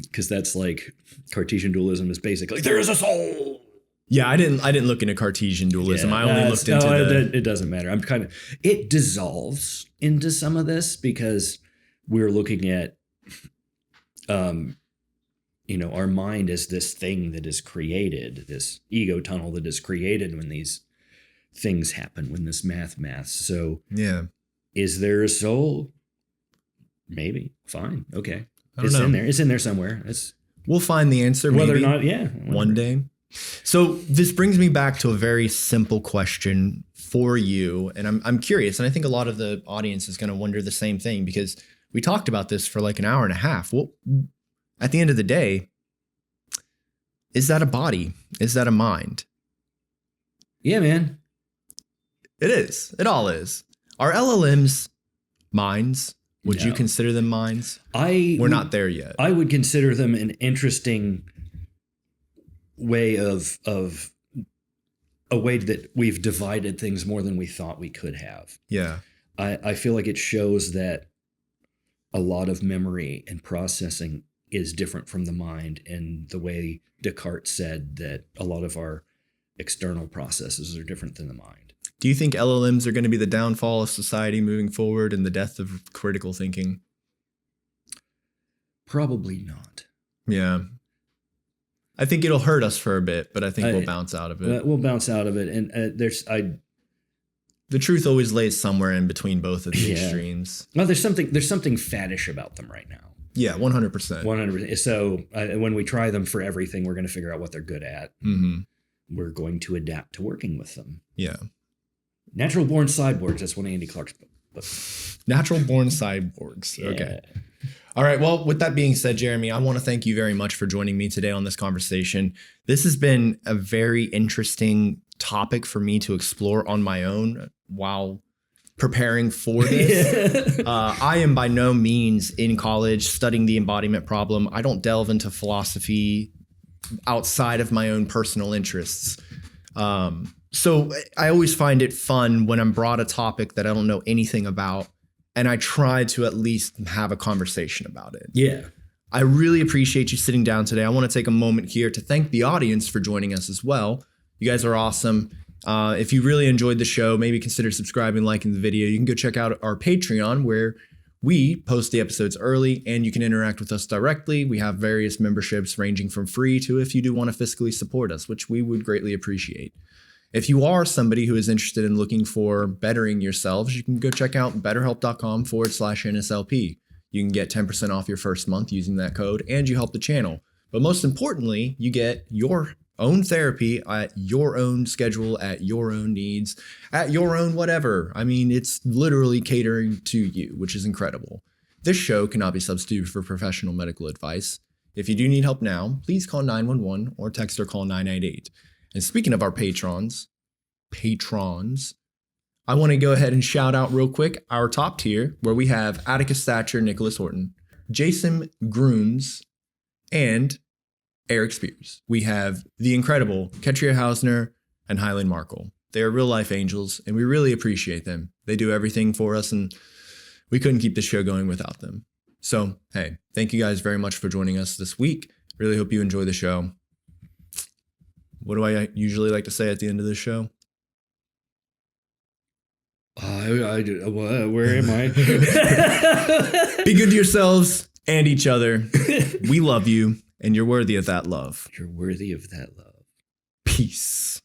Speaker 2: because that's like Cartesian dualism is basically there is a soul.
Speaker 1: Yeah, I didn't look into Cartesian dualism. I only looked into
Speaker 2: it doesn't matter. It dissolves into some of this because we're looking at, our mind as this thing that is created, this ego tunnel that is created when these things happen, when this math. So
Speaker 1: yeah,
Speaker 2: is there a soul? Maybe. Fine. Okay.
Speaker 1: It's in
Speaker 2: there. It's in there somewhere.
Speaker 1: We'll find the answer.
Speaker 2: Whether
Speaker 1: maybe,
Speaker 2: or not,
Speaker 1: one day. So this brings me back to a very simple question for you. And I'm curious, and I think a lot of the audience is going to wonder the same thing because we talked about this for like an hour and a half. Well, at the end of the day, is that a body? Is that a mind?
Speaker 2: Yeah, man.
Speaker 1: It is. It all is. Are LLMs minds? Would you consider them minds? We're not there yet.
Speaker 2: I would consider them an interesting way of a way that we've divided things more than we thought we could have.
Speaker 1: Yeah.
Speaker 2: I feel like it shows that a lot of memory and processing is different from the mind, and the way Descartes said that a lot of our external processes are different than the mind.
Speaker 1: Do you think LLMs are going to be the downfall of society moving forward and the death of critical thinking?
Speaker 2: Probably not.
Speaker 1: Yeah. I think it'll hurt us for a bit, but I think we'll bounce out of it.
Speaker 2: We'll bounce out of it. And
Speaker 1: the truth always lays somewhere in between both of the extremes.
Speaker 2: Well, there's something faddish about them right now.
Speaker 1: Yeah, 100%.
Speaker 2: 100%. So when we try them for everything, we're going to figure out what they're good at.
Speaker 1: Mm-hmm.
Speaker 2: We're going to adapt to working with them.
Speaker 1: Yeah.
Speaker 2: Natural Born Cyborgs. That's one of Andy Clark's books.
Speaker 1: Natural born cyborgs.
Speaker 2: Yeah.
Speaker 1: Okay. All right. Well, with that being said, Jeremy, I want to thank you very much for joining me today on this conversation. This has been a very interesting topic for me to explore on my own while preparing for this. I am by no means in college studying the embodiment problem. I don't delve into philosophy outside of my own personal interests. So I always find it fun when I'm brought a topic that I don't know anything about, and I try to at least have a conversation about it.
Speaker 2: Yeah.
Speaker 1: I really appreciate you sitting down today. I want to take a moment here to thank the audience for joining us as well. You guys are awesome. If you really enjoyed the show, maybe consider subscribing, liking the video. You can go check out our Patreon where we post the episodes early and you can interact with us directly. We have various memberships ranging from free to if you do want to fiscally support us, which we would greatly appreciate. If you are somebody who is interested in looking for bettering yourselves, you can go check out betterhelp.com/NSLP. You can get 10% off your first month using that code and you help the channel. But most importantly, you get your own therapy at your own schedule, at your own needs, at your own whatever. I mean, it's literally catering to you, which is incredible. This show cannot be substituted for professional medical advice. If you do need help now, please call 911 or text or call 988. And speaking of our patrons, I want to go ahead and shout out real quick our top tier where we have Atticus Thatcher, Nicholas Horton, Jason Grooms, and Eric Spears. We have the incredible Ketria Hausner and Highland Markle. They are real life angels and we really appreciate them. They do everything for us and we couldn't keep the show going without them. So, hey, thank you guys very much for joining us this week. Really hope you enjoy the show. What do I usually like to say at the end of this show?
Speaker 2: Where am I?
Speaker 1: Be good to yourselves and each other. We love you, and you're worthy of that love.
Speaker 2: You're worthy of that love.
Speaker 1: Peace.